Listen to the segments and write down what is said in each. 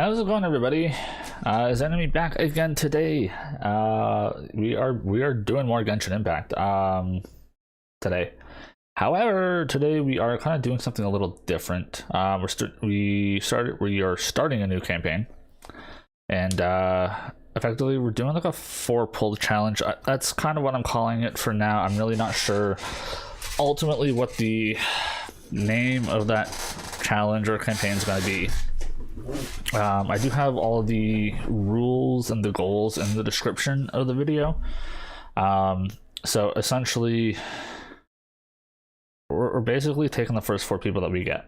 How's it going, everybody? Is Enemy back again today? We are doing more Genshin Impact today. However, today we are kind of doing something a little different. We are starting a new campaign, and effectively we're doing like a 4-pull challenge. That's kind of what I'm calling it for now. I'm really not sure ultimately what the name of that challenge or campaign is going to be. I do have all of the rules and the goals in the description of the video. So essentially, we're basically taking the first 4 people that we get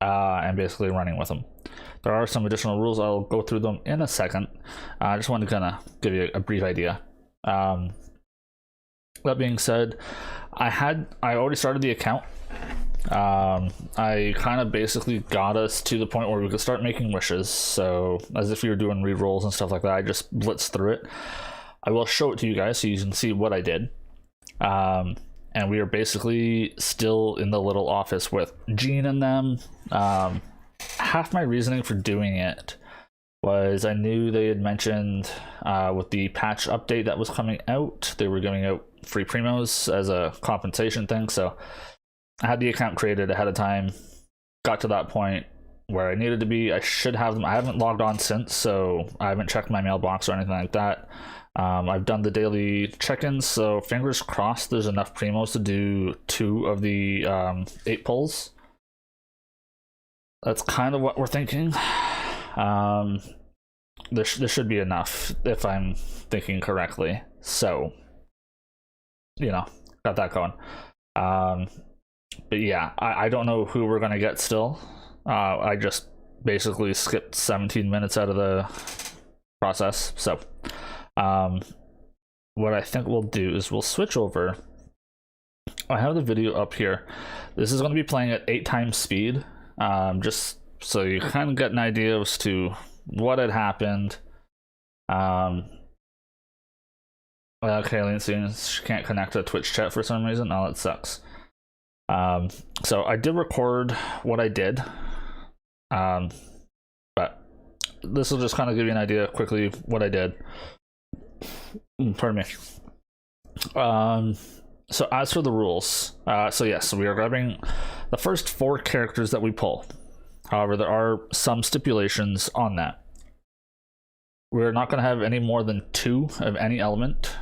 and basically running with them. There are some additional rules. I'll go through them in a second. I just wanted to kind of give you a brief idea. That being said, I already started the account. I kind of basically got us to the point where we could start making wishes. So as if you were doing re-rolls and stuff like that, I just blitzed through it. I will show it to you guys so you can see what I did. And we are basically still in the little office with Jean and them. Half my reasoning for doing it was I knew they had mentioned with the patch update that was coming out, they were giving out free primos as a compensation thing. So I had the account created ahead of time, got to that point where I needed to be. I should have them. I haven't logged on since, so I haven't checked my mailbox or anything like that. I've done the daily check-ins, so fingers crossed there's enough primos to do 2 of the 8 pulls. That's kind of what we're thinking. There should be enough if I'm thinking correctly. So, you know, got that going. But yeah, I don't know who we're gonna get still. I just basically skipped 17 minutes out of the process. So what I think we'll do is we'll switch over. I have the video up here. This is going to be playing at 8 times speed, just so you kind of get an idea as to what had happened. Okay, Lindsay, she can't connect to Twitch chat for some reason. Oh, that sucks. So I did record what I did, but this will just kind of give you an idea quickly what I did. Pardon me. So as for the rules, so yes, we are grabbing the first 4 characters that we pull. However, there are some stipulations on that. We're not going to have any more than 2 of any element.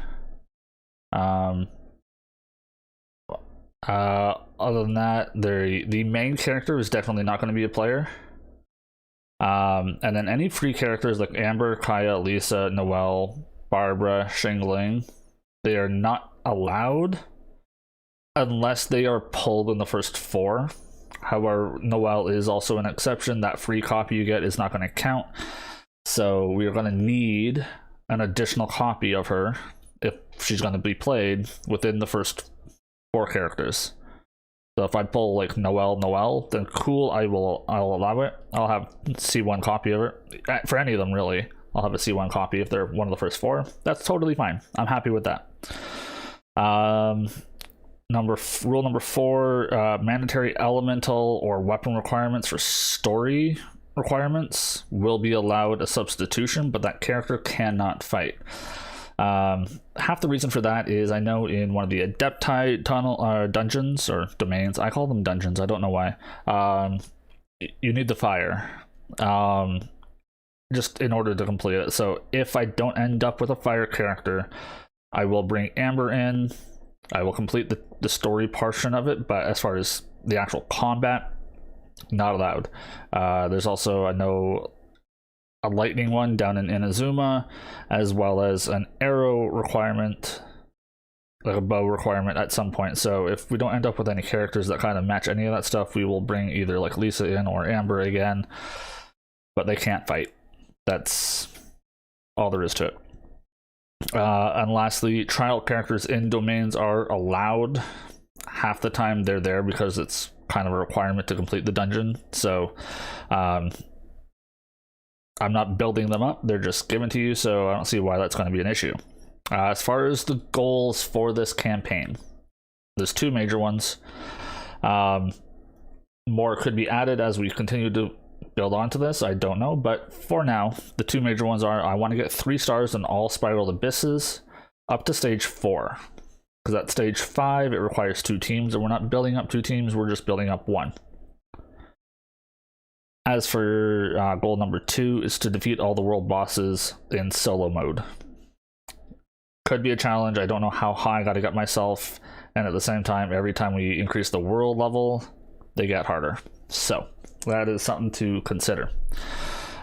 Other than that, the main character is definitely not going to be a player. And then any free characters like Amber, Kaya, Lisa, Noelle, Barbara, Xingling, they are not allowed unless they are pulled in the first 4. However, Noelle is also an exception. That free copy you get is not going to count. So we are going to need an additional copy of her if she's going to be played within the first 4 characters. So if I pull like Noelle, then cool, I'll allow it. I'll have C1 copy of it. For any of them, really. I'll have a C1 copy if they're one of the first 4. That's totally fine. I'm happy with that. Rule number 4, mandatory elemental or weapon requirements for story requirements will be allowed a substitution, but that character cannot fight. Half the reason for that is I know in one of the Adepti tunnel dungeons or domains, I call them dungeons, I don't know why, you need the fire just in order to complete it. So if I don't end up with a fire character, I will bring Amber in. I will complete the story portion of it, but as far as the actual combat, not allowed. There's also, I know, a lightning one down in Inazuma, as well as an arrow requirement, like a bow requirement at some point. So if we don't end up with any characters that kind of match any of that stuff, we will bring either like Lisa in or Amber again, but they can't fight. That's all there is to it. And lastly, trial characters in domains are allowed. Half the time they're there because it's kind of a requirement to complete the dungeon. So I'm not building them up, they're just given to you, so I don't see why that's going to be an issue. As far as the goals for this campaign, there's 2 major ones. More could be added as we continue to build onto this, I don't know. But for now, the two major ones are I want to get 3 stars in all Spiraled Abysses up to stage 4. Because at stage 5, it requires 2 teams, and we're not building up 2 teams, we're just building up 1. As for goal number 2 is to defeat all the world bosses in solo mode. Could be a challenge. I don't know how high I gotta get myself, and at the same time, every time we increase the world level, they get harder. So that is something to consider.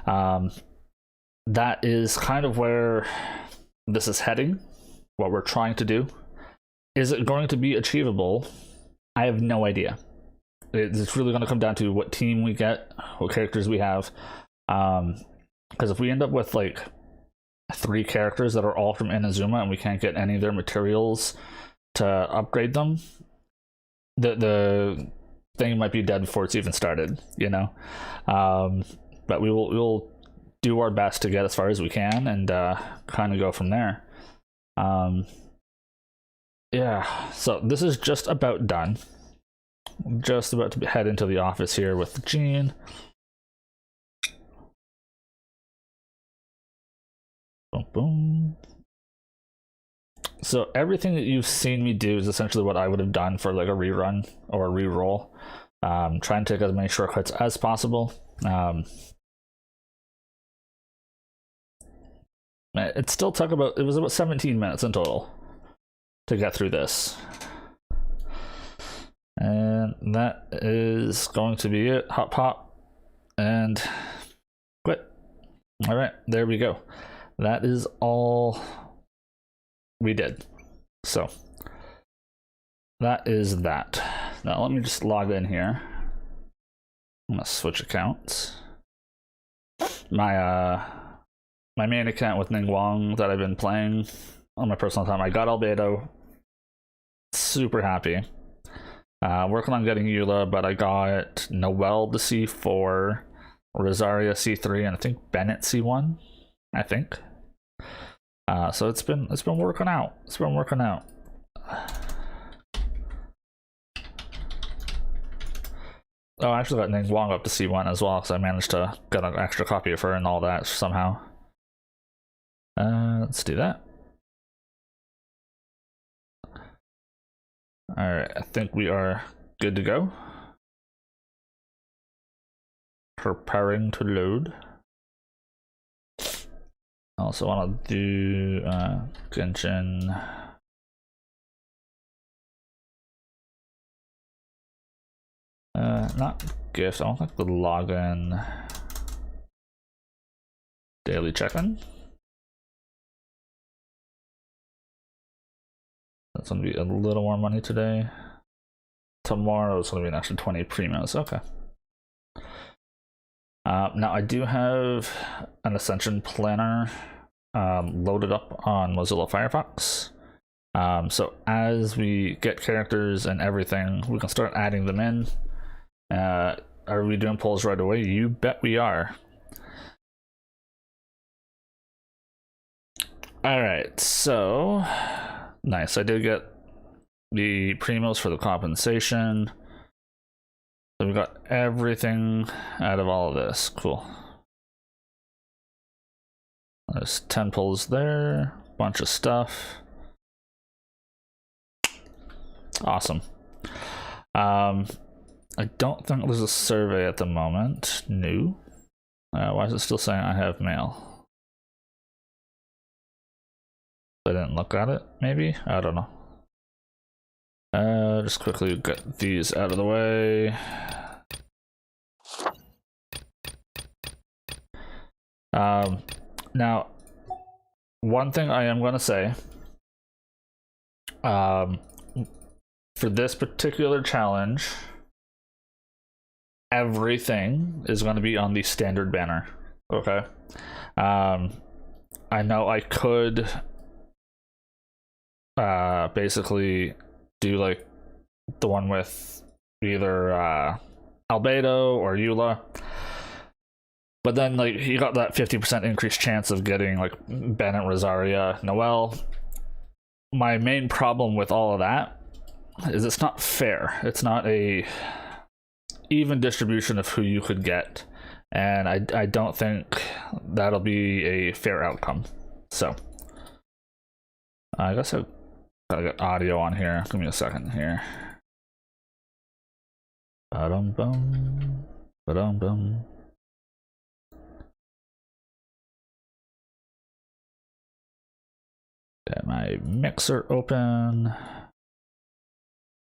That is kind of where this is heading, what we're trying to do. Is it going to be achievable? I have no idea. It's really going to come down to what team we get, what characters we have. Because if we end up with like 3 characters that are all from Inazuma and we can't get any of their materials to upgrade them, the thing might be dead before it's even started, you know. But we'll do our best to get as far as we can and kind of go from there. Yeah, so this is just about done. Just about to head into the office here with Jean. Boom, boom. So everything that you've seen me do is essentially what I would have done for like a rerun or a reroll. Try and take as many shortcuts as possible. It still took it was about 17 minutes in total to get through this. And that is going to be it. Hop, hop, and quit. All right, there we go. That is all we did. So that is that. Now let me just log in here. I'm gonna switch accounts. My main account with Ningguang that I've been playing on my personal time. I got Albedo. Super happy. Working on getting Eula, but I got Noelle to C4, Rosaria C3, and I think Bennett C1. I think. So it's been working out. It's been working out. Oh, I actually got Ningguang up to C1 as well, because I managed to get an extra copy of her and all that somehow. Let's do that. Alright, I think we are good to go. Preparing to load. I also want to do Genshin. Not gift, I don't think the login. Daily check-in. That's going to be a little more money today. Tomorrow it's going to be an extra 20 premiums. Okay. Now I do have an Ascension Planner loaded up on Mozilla Firefox. So as we get characters and everything, we can start adding them in. Are we doing polls right away? You bet we are. Alright, so nice. I did get the primos for the compensation. So we got everything out of all of this. Cool. There's 10 pulls there, bunch of stuff. Awesome. I don't think there's a survey at the moment. New. Why is it still saying I have mail? I didn't look at it, maybe? I don't know. Just quickly get these out of the way. Now, one thing I am going to say, for this particular challenge, everything is going to be on the standard banner. Okay. I know I could basically do like the one with either Albedo or Eula, but then like you got that 50% increased chance of getting like Bennett, Rosaria, Noelle. My main problem with all of that is it's not fair. It's not a even distribution of who you could get and I don't think that'll be a fair outcome. So I guess I gotta get audio on here. Give me a second here. Ba-dum bum, ba-dum bum. Get my mixer open.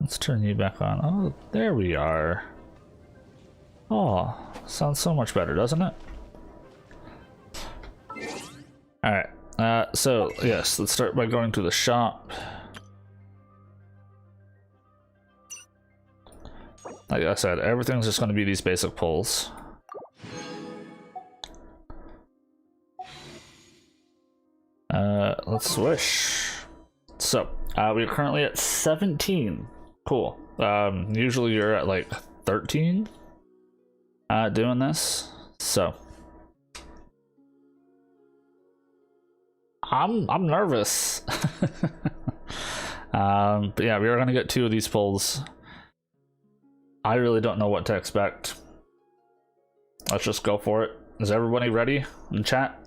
Let's turn you back on. Oh, there we are. Oh, sounds so much better, doesn't it? Alright, so yes, let's start by going to the shop. Like I said, everything's just going to be these basic pulls. Let's swish. So, we're currently at 17. Cool. Usually you're at like 13 doing this. So I'm nervous. But yeah, we are gonna get 2 of these pulls. I really don't know what to expect. Let's just go for it. Is everybody ready in chat?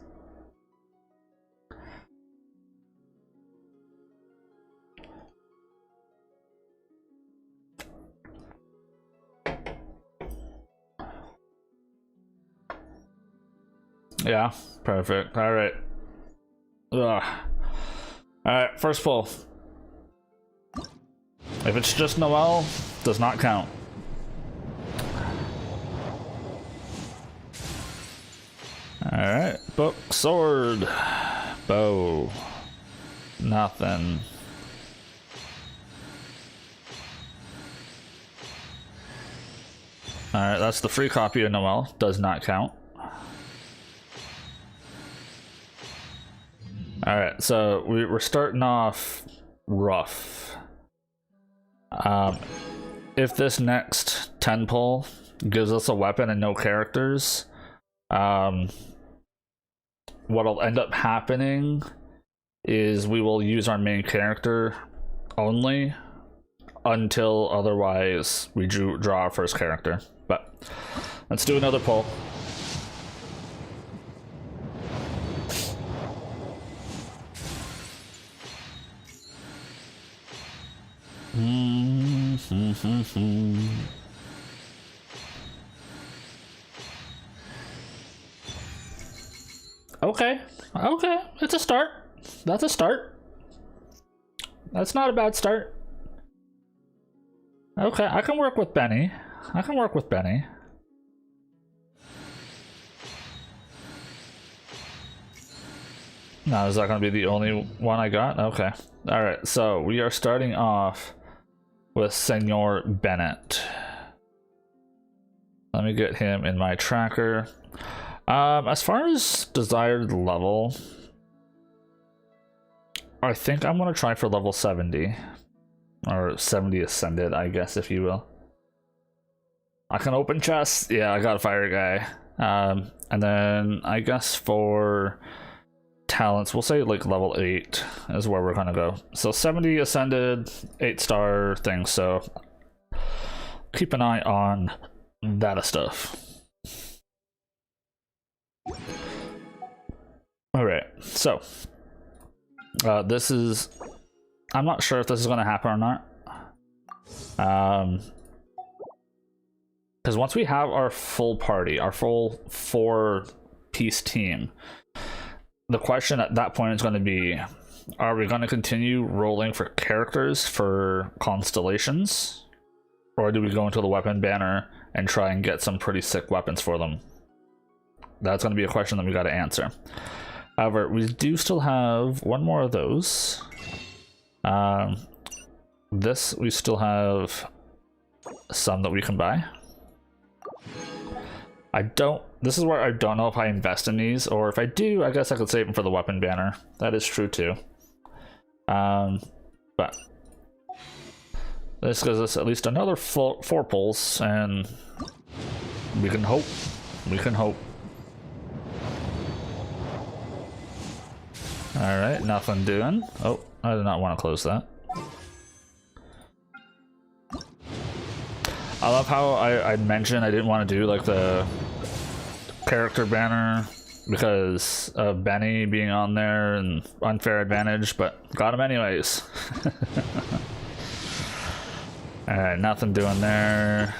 Yeah, perfect. All right. Ugh. All right, first pull. If it's just Noelle, does not count. All right, book, sword, bow, nothing. All right, that's the free copy of Noelle. Does not count. Alright, so we're starting off rough. If this next 10 pull gives us a weapon and no characters, what'll end up happening is we will use our main character only until otherwise we draw our first character. But let's do another pull. Okay, it's a start. That's a start. That's not a bad start. Okay, I can work with Benny. No, is that going to be the only one I got? Okay. Alright, so we are starting off with Senor Bennett. Let me get him in my tracker. As far as desired level, I think I'm going to try for level 70. Or 70 ascended, I guess, if you will. I can open chests. Yeah, I got a fire guy. And then I guess for talents, we'll say like level 8 is where we're gonna go. So 70 ascended, 8-star thing, so keep an eye on that stuff. Alright, so this is, I'm not sure if this is gonna happen or not. Because once we have our full party, our full 4-piece team, the question at that point is going to be, are we going to continue rolling for characters for constellations? Or do we go into the weapon banner and try and get some pretty sick weapons for them? That's going to be a question that we got to answer. However, we do still have one more of those. This, we still have some that we can buy. This is where I don't know if I invest in these, or if I do, I guess I could save them for the weapon banner. That is true too. But this gives us at least another 4 pulls, and we can hope. Alright, nothing doing. Oh, I did not want to close that. I love how I mentioned I didn't want to do like the character banner because of Benny being on there and unfair advantage, but got him anyways. Alright, nothing doing there.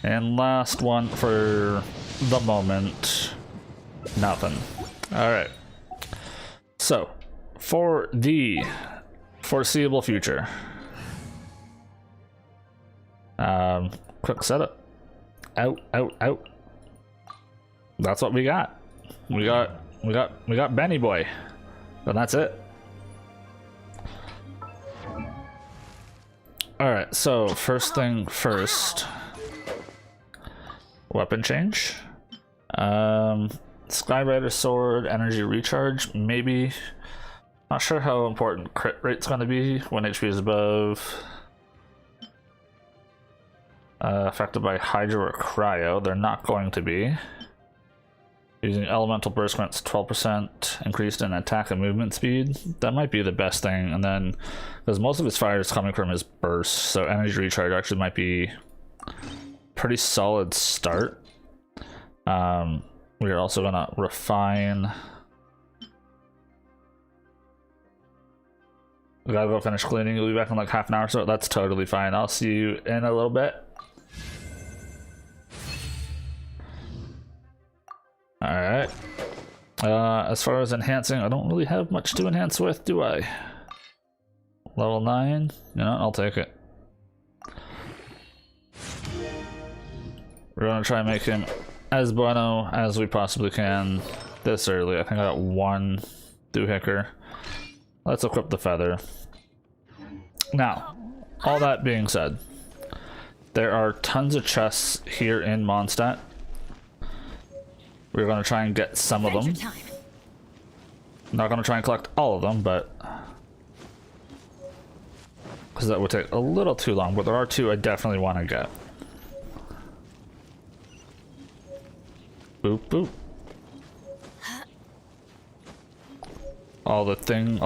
And last one for the moment, nothing. Alright. So, for the foreseeable future, quick setup. Out. That's what we got. We got Benny Boy. And that's it. Alright, so first thing first. Weapon change. Skyrider sword, energy recharge, maybe. Not sure how important crit rate's gonna be when HP is above. Affected by Hydro or Cryo, they're not going to be. Using elemental burst grants 12% increased in attack and movement speed. That might be the best thing, and then because most of his fire is coming from his burst, so energy recharge actually might be pretty solid start. We are also gonna refine. We gotta go finish cleaning. We'll be back in like half an hour, so that's totally fine. I'll see you in a little bit. Alright. As far as enhancing, I don't really have much to enhance with, do I? Level 9? You know, I'll take it. We're gonna try and make him as bueno as we possibly can this early. I think I got one doohickey. Let's equip the feather. Now, all that being said, there are tons of chests here in Mondstadt. We're going to try and get some of them. Not going to try and collect all of them, but because that would take a little too long, but there are two I definitely want to get. Boop boop. All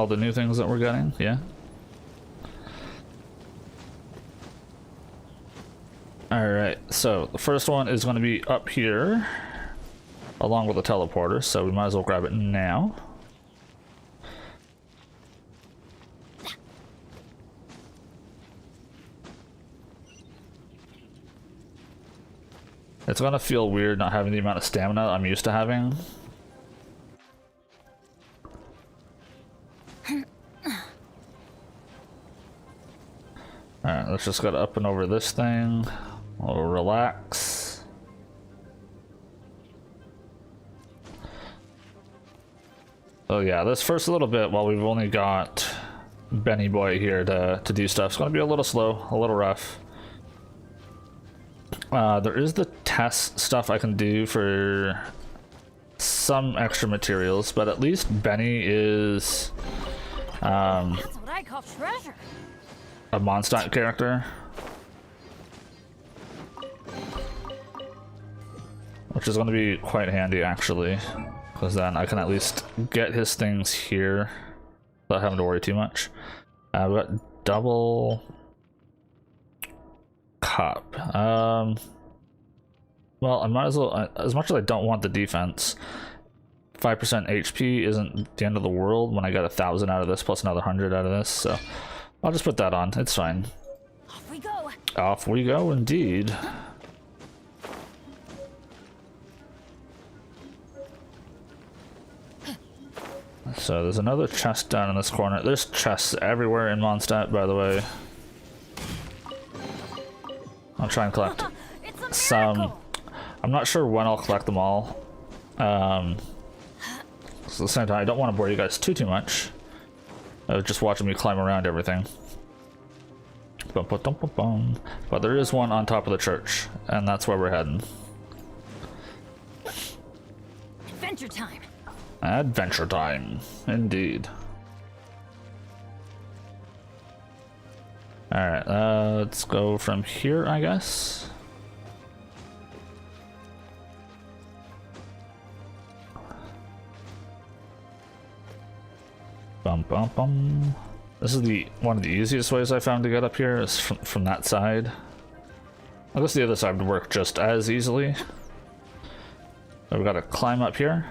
the new things that we're getting, yeah. Alright, so the first one is going to be up here along with the teleporter, so we might as well grab it now. It's gonna feel weird not having the amount of stamina I'm used to having. Alright, let's just go up and over this thing. We'll relax. Oh yeah, this first little bit, while we've only got Benny Boy here to do stuff, it's gonna be a little slow, a little rough. There is the test stuff I can do for some extra materials, but at least Benny is That's what I call treasure. a Mondstadt character, which is going to be quite handy actually, because then I can at least get his things here without having to worry too much. We got double cup. Well, I might as well, as much as I don't want the defense, 5% HP isn't the end of the world when I got 1,000 out of this plus another 100 out of this, so I'll just put that on. It's fine. Off we go. Off we go, indeed. So there's another chest down in this corner. There's chests everywhere in Mondstadt, by the way. I'll try and collect some. I'm not sure when I'll collect them all. So at the same time, I don't want to bore you guys too much. Just watching me climb around everything. But there is one on top of the church, and that's where we're heading. Adventure time. Adventure time, indeed. Alright, let's go from here, I guess. Bum bum bum. This is one of the easiest ways I found to get up here, is from that side. I guess the other side would work just as easily. So we gotta climb up here.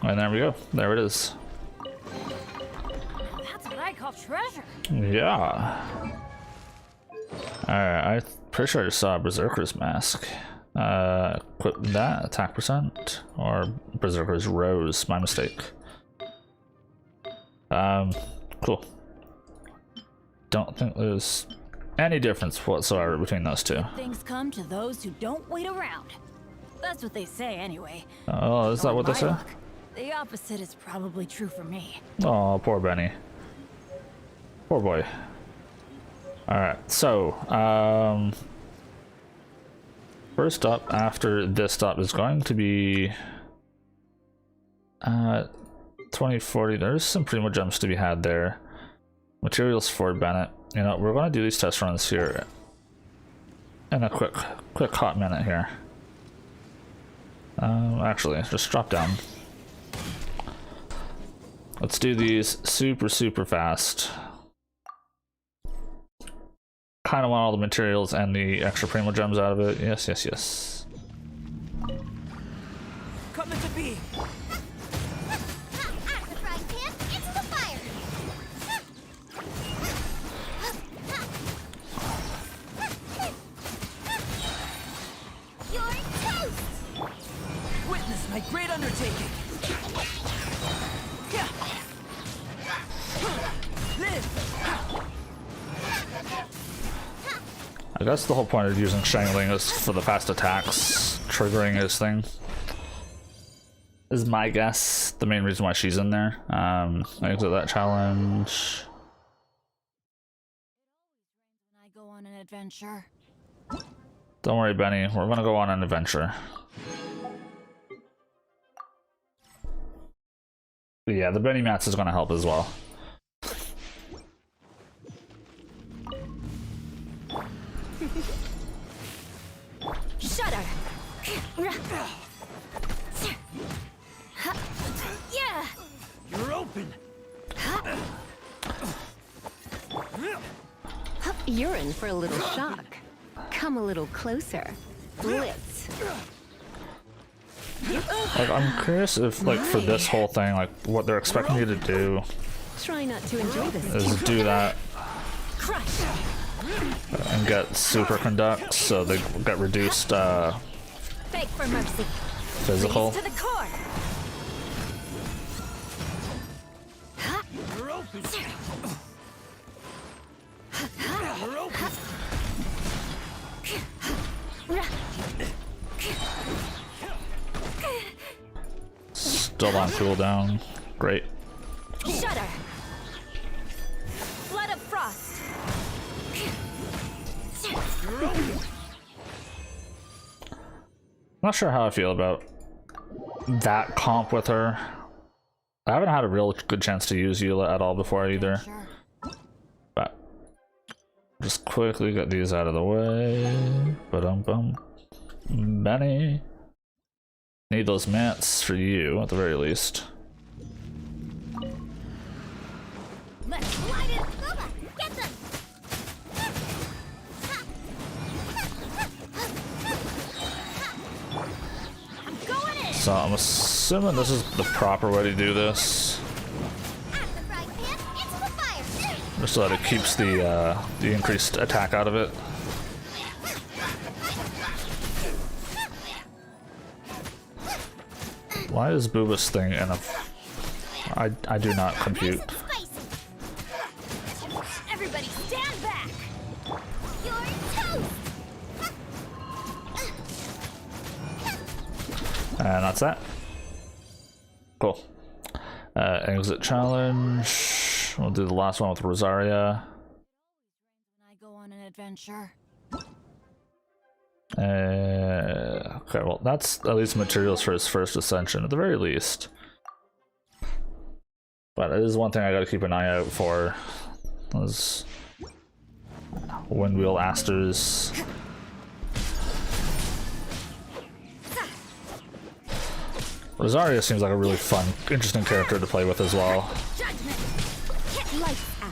And there we go. There it is. That's what I call treasure. Yeah. Alright, I'm pretty sure I just saw a Berserker's Mask. Equip that, attack percent, or Berserker's Rose, my mistake. Cool. Don't think there's any difference whatsoever between those two. Things come to those who don't wait around. That's what they say anyway. Oh, is that what they My say? luck, the opposite is probably true for me. Oh, poor Benny. Poor boy. Alright, so, first up after this stop is going to be 2040. There's some primo gems to be had there. Materials for Bennett. You know, we're going to do these test runs here in a quick hot minute here. Actually, just drop down. Let's do these super fast. Kind of want all the materials and the extra primo gems out of it. Yes. Coming to be. Out of the frying pan, into the fire. You're toast. Witness my great undertaking. Live. I guess the whole point of using Shangling is for the fast attacks, triggering his thing. Is my guess the main reason why she's in there. Exit that challenge. When I go on an adventure. Don't worry, Benny. We're gonna go on an adventure. But yeah, the Benny Mats is gonna help as well. Shudder. Yeah. You're open. You're in for a little shock. Come a little closer. Blitz. Like, I'm curious if, like, for this whole thing, like, what they're expecting you to do Try not to enjoy this. is do that Crush. and get super conduct, so they get reduced Beg for mercy. physical. Freeze to the core. You're open. You're open. Still on cooldown. Great. Shudder. Blood of frost. You're open. Not sure how I feel about that comp with her. I haven't had a real good chance to use Eula at all before either. Sure. But just quickly get these out of the way. Ba-dum-bum. Benny. Need those mats for you at the very least. Let's light it. Booba, get them. I'm going in. So I'm assuming this is the proper way to do this. Out of the frying pan, into the fire. Just so that it keeps the increased attack out of it. Why is Booba's thing in a... I do not compute. Spicy. Everybody stand back. You're toast. And that's that. Cool. Exit challenge. We'll do the last one with Rosaria. When I go on an adventure. Okay, well, that's at least materials for his first ascension, at the very least. But it is one thing I gotta keep an eye out for. Those Windwheel Asters. Rosaria seems like a really fun, interesting character to play with as well. Judgment. Lights out.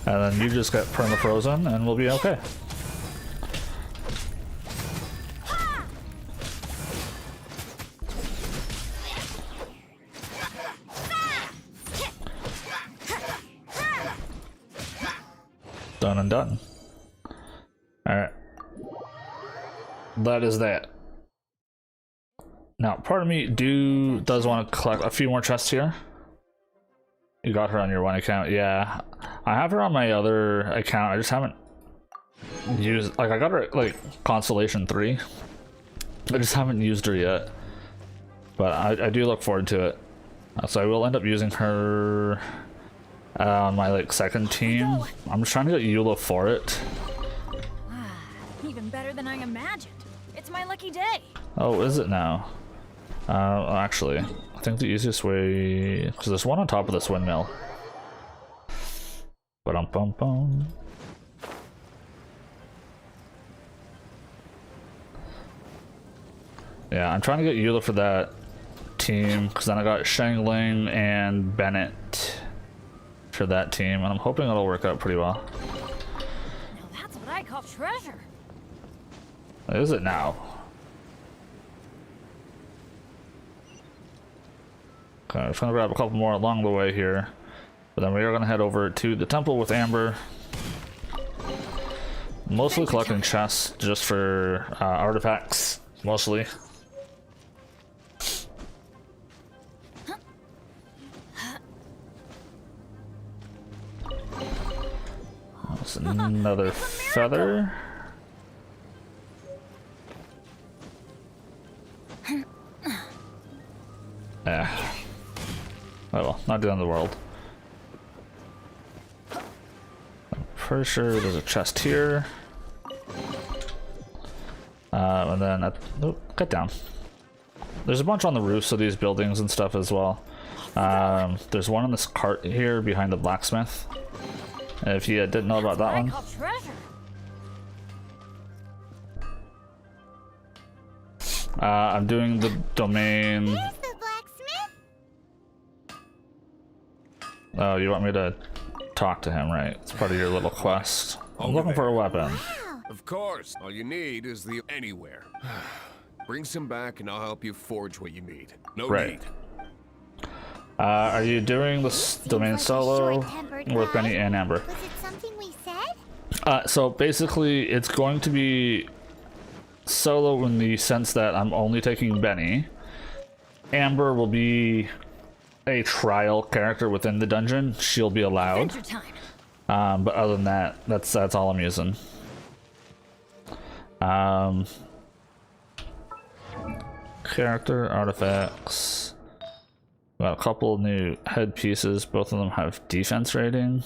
And then you just get perma-frozen and we'll be okay. Done and done. Alright. That is that. Now, part of me does want to collect a few more chests here. You got her on your one account, yeah. I have her on my other account, I just haven't used, like, I got her like Constellation 3. I just haven't used her yet. But I do look forward to it. So I will end up using her on my like second team. I'm just trying to get Eula for it. Even better than I imagined. It's my lucky day. Oh, is it now? Actually, I think the easiest way, because there's one on top of this windmill. Ba-dum-bum-bum. Yeah, I'm trying to get Eula for that team, because then I got Shangling and Bennett for that team, and I'm hoping it'll work out pretty well. Now that's what I call treasure. Is it now? Okay, I'm trying to grab a couple more along the way here, but then we are going to head over to the temple with Amber. Mostly collecting chests just for artifacts, mostly. That's another feather. Yeah. Oh well, not the end of the world. I'm pretty sure there's a chest here. And then, nope, cut down. There's a bunch on the roofs of these buildings and stuff as well. There's one in this cart here behind the blacksmith. If you didn't know about that one. I'm doing the domain. There's the blacksmith. Oh, you want me to talk to him, right? It's part of your little quest. I'm looking for a weapon. Of course. All you need is the anywhere. Bring some back and I'll help you forge what you need. No Right. need. Are you doing this domain Like a solo short-tempered with guy. Benny and Amber? Was it something we said? So basically, it's going to be solo in the sense that I'm only taking Benny. Amber will be a trial character within the dungeon. She'll be allowed. Adventure time. But other than that, that's all I'm using. Character artifacts. Got a couple new headpieces. Both of them have defense rating.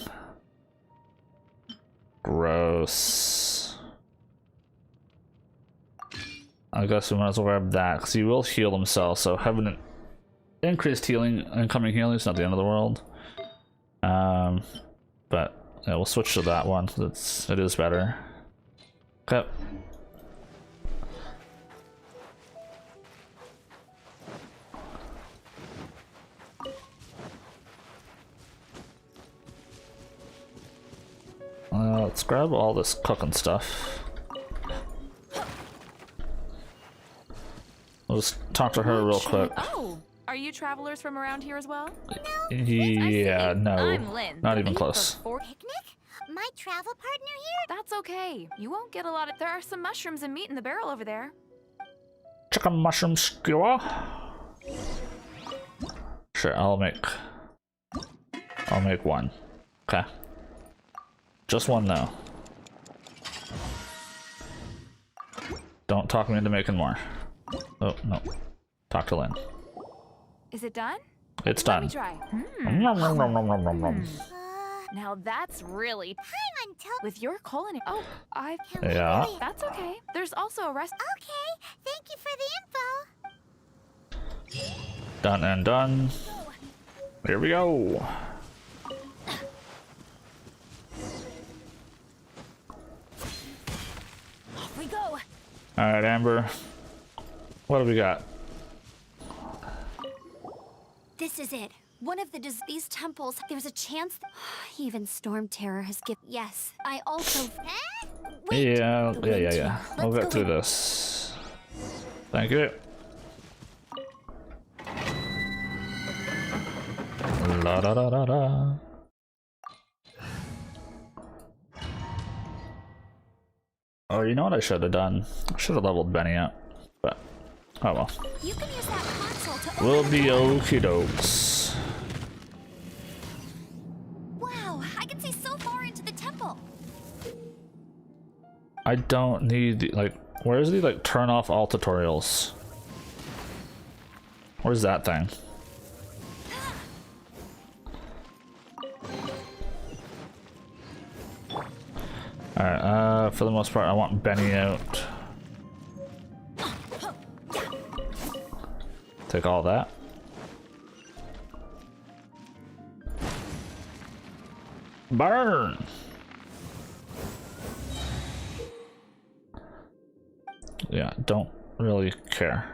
Gross. I guess we might as well grab that because he will heal himself. So having an increased healing, incoming healing is not the end of the world. But yeah, we'll switch to that one because it is better. Okay. Let's grab all this cooking stuff. I'll just talk to her real quick. Oh, are you travelers from around here as well? Yeah, no, I'm Lynn. not the even lead close. for Picnic? My travel partner here? That's okay. You won't get a lot of. There are some mushrooms and meat in the barrel over there. Chicken mushroom skewer. Sure, I'll make one. Okay. Just one though. Don't talk me into making more. Oh no. Talk to Lynn. Is it done? It's Let done. me try. Nom, nom, nom, nom, nom, nom, nom. Now that's really I'm Untitled. with your culinary. Oh, I. Yeah. That's okay. There's also a rest. Okay, thank you for the info. Done and done. Here we go. Off we go. Alright, Amber. What do we got? This is it. one of these temples, there's a chance even Storm Terror has given. Yes, I also. Wait. Yeah. We'll Let's get go through in. this. Thank you. La da da da da. Oh, you know what I should have done? I should have leveled Benny up, but oh well. You can use that console to open We'll the be door. okie dokes. Wow, I can see so far into the temple. I don't need the, like, where's the like turn off all tutorials? Where's that thing? Alright, for the most part I want Benny out. Take all that. Burn! Yeah, don't really care.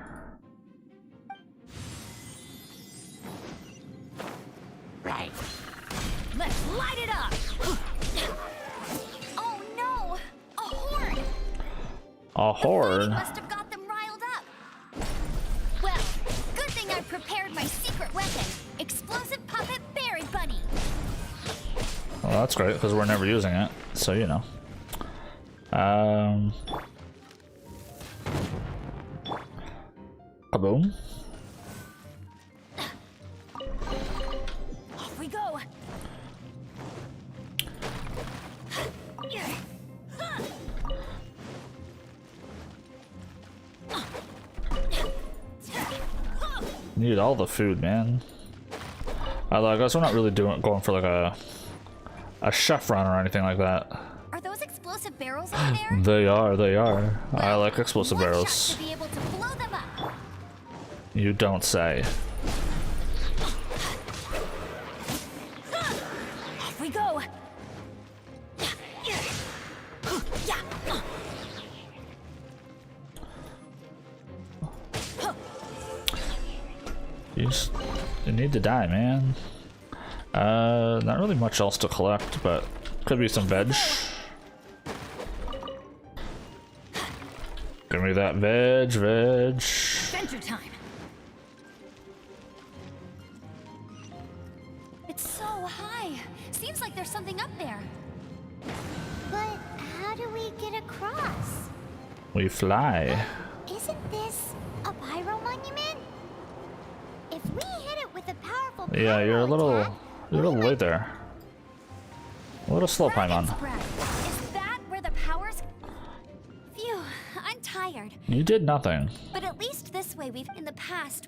Right. Let's light it up! Oh no! A horde! A horde? Fighting must have got them riled up. Well, good thing I prepared my secret weapon, explosive puppet berry bunny. Well, that's great, because we're never using it, so you know. Kaboom. Off we go! Need all the food, man. I guess we're not really going for like a chef run or anything like that. Are those explosive barrels over there? They are. I like explosive One shot barrels. to be able to blow them up. You don't say. Off we go! You need to die, man. Not really much else to collect, but could be some veg. Give me that veg. Adventure time! It's so high. Seems like there's something up there. But how do we get across? We fly. Isn't this a pyro monument? If we hit it with a powerful Yeah, pyro you're a little attack, late there. A little slow, Paimon. Dragon's breath. Is that where the powers? Phew, I'm tired. You did nothing. But at least this way we've in the past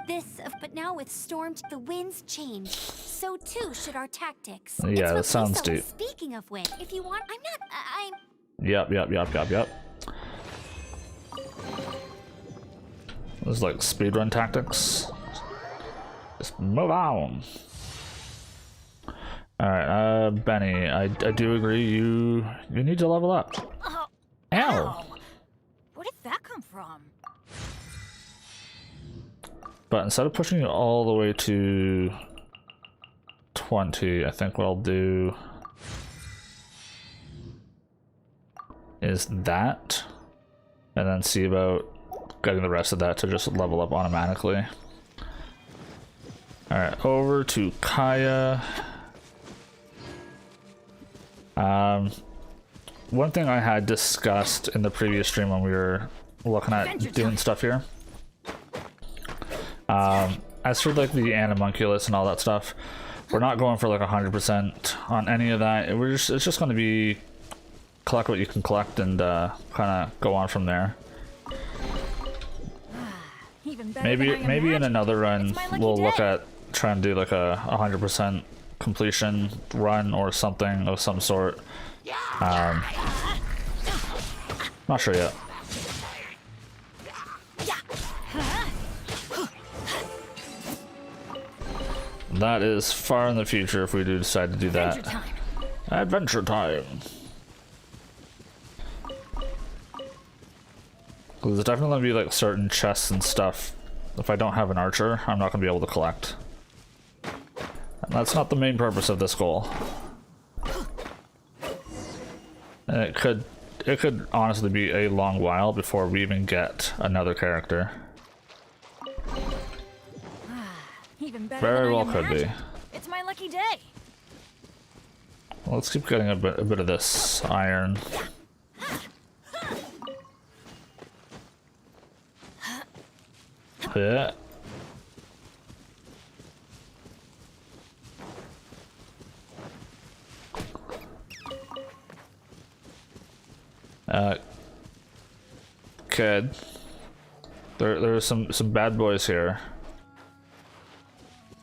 but now with Storm, the winds change. So too should our tactics. Yeah, It's that what sounds Lisa was deep. Speaking of wind, if you want, I'm. Yep. This is like speedrun tactics. Just move on. Alright, Benny, I do agree you need to level up. Oh, Ow! where did that come from? But instead of pushing you all the way to 20, I think what I'll do is that, and then see about getting the rest of that to just level up automatically. Alright, over to Kaya. One thing I had discussed in the previous stream when we were looking at doing stuff here, as for like the animunculus and all that stuff, we're not going for like 100% on any of that. It's just going to be collect what you can collect and kind of go on from there. Even better Maybe than I in imagined. another run It's my lucky we'll look day. at trying to do like a 100% completion run or something of some sort. Not sure yet. That is far in the future if we do decide to do Adventure that. time! Adventure time. There's definitely gonna be like certain chests and stuff. If I don't have an archer, I'm not gonna be able to collect. And that's not the main purpose of this goal. And it could honestly be a long while before we even get another character. Even better Very than I well could be. imagined. It's my lucky day. Well, let's keep getting a bit of this iron. Yeah. Kid. There's some bad boys here.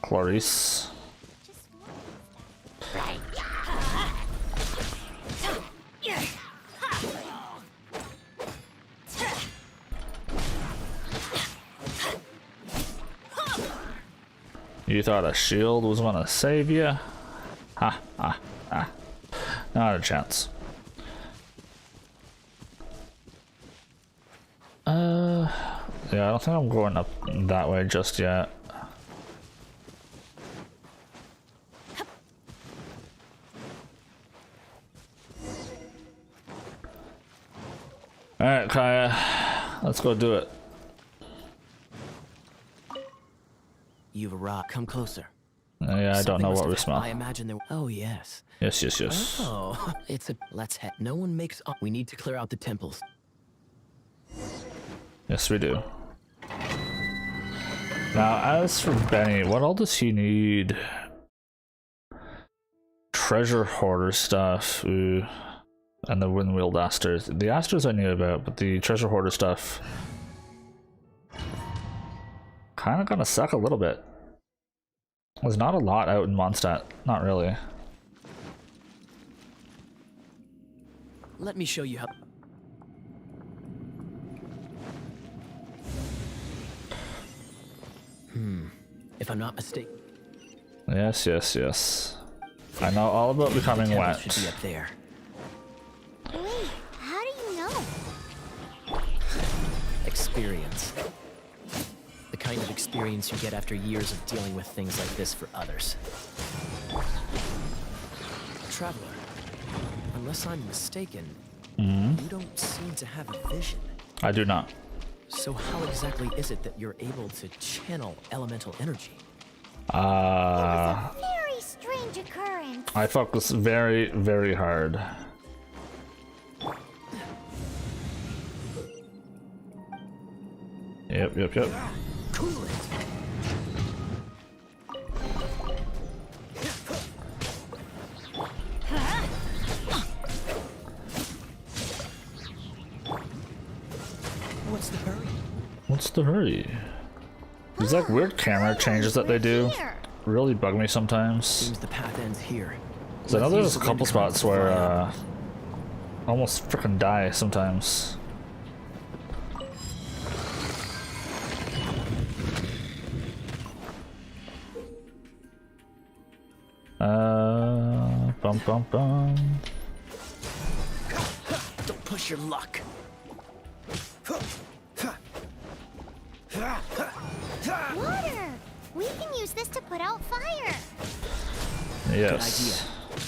Clarice. You thought a shield was gonna save you? Ha ha ha. Not a chance. Yeah, I don't think I'm going up that way just yet. Alright, Kaya. Let's go do it. You've arrived. Come closer. Yeah, I don't know what we smell. I imagine there. Oh yes. Yes, yes, yes. Oh, it's a. Let's head. No one makes. We need to clear out the temples. Yes, we do. Now, as for Benny, what all does he need? Treasure hoarder stuff. Ooh. And the wind-wheeled asters. The asters I knew about, but the treasure hoarder stuff kind of gonna suck a little bit. There's not a lot out in Mondstadt. Not really. Let me show you how. If I'm not mistaken. Yes, yes, yes. I know all about becoming Temple wet. should be up there. Wait, how do you know? Experience. The kind of experience you get after years of dealing with things like this for others. Traveler, unless I'm mistaken, you don't seem to have a vision. I do not. So how exactly is it that you're able to channel elemental energy? Very strange occurrence. I focus very, very hard. Yep, yep, yep. Cool it. What's the hurry? What's the hurry? These like weird camera changes that they do really bug me sometimes. Seems the path ends here. 'Cause I know there's a couple spots where I almost frickin' die sometimes. Bum bum bum. Don't push your luck. Water! We can use this to put out fire. Good Yes. idea.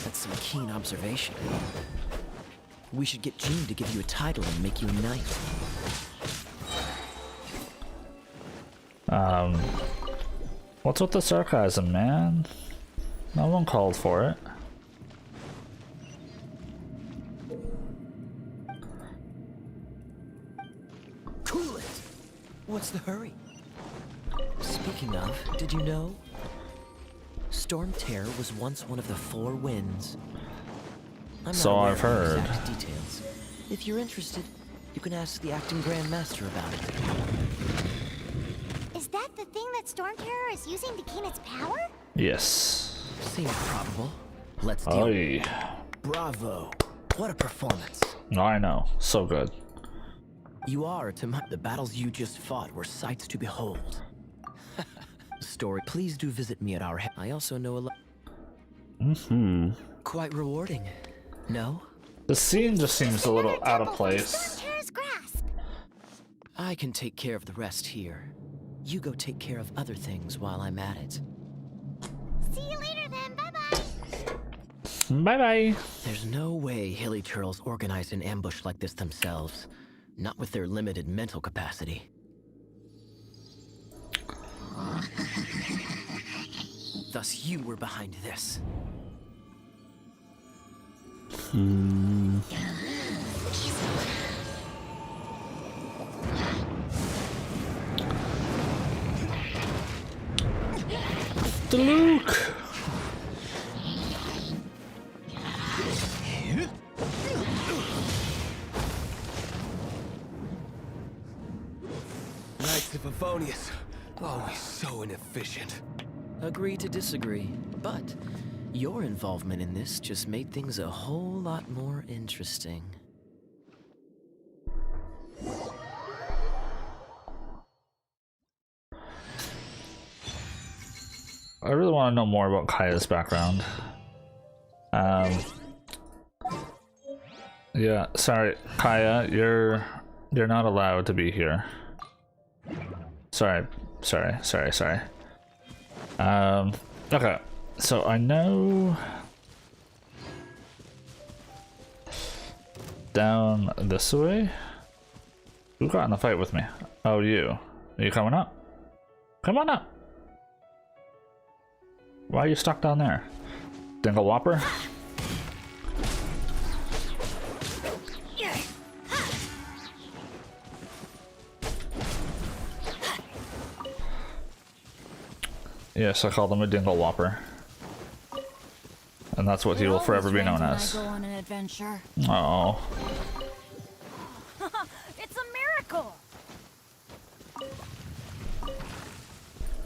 That's some keen observation. We should get Jean to give you a title and make you a knight. What's with the sarcasm, man? No one called for it. Cool it! What's the hurry? Speaking of, did you know? Storm Terror was once one of the 4 winds. I'm So not aware I've of the heard. exact details. If you're interested, you can ask the acting Grand Master about it. Is that the thing that Storm Terror is using to gain its power? Yes. Seems probable. Let's deal. Oy. Bravo! What a performance! I know. So good. You are to the battles you just fought were sights to behold. Story. Please do visit me at our. I also know a lot. Quite rewarding. No? The scene just seems a little out of Storm place. Terror's grasp. I can take care of the rest here. You go take care of other things while I'm at it. See you later Bye-bye. There's no way hilly turtles organized an ambush like this themselves. Not with their limited mental capacity. Thus you were behind this. The Luke. Knights of Favonius. Always so inefficient. Agree to disagree, but your involvement in this just made things a whole lot more interesting. I really want to know more about Kaya's background. Yeah, sorry, Kaya, you're not allowed to be here. Sorry. Okay, so I know down this way. Who got in a fight with me? Oh, you. Are you coming up? Come on up. Why are you stuck down there? Dingle Whopper? Yes, I call them a Dingle Whopper. And that's what he will forever be known as. Go on an adventure. Oh. It's a miracle.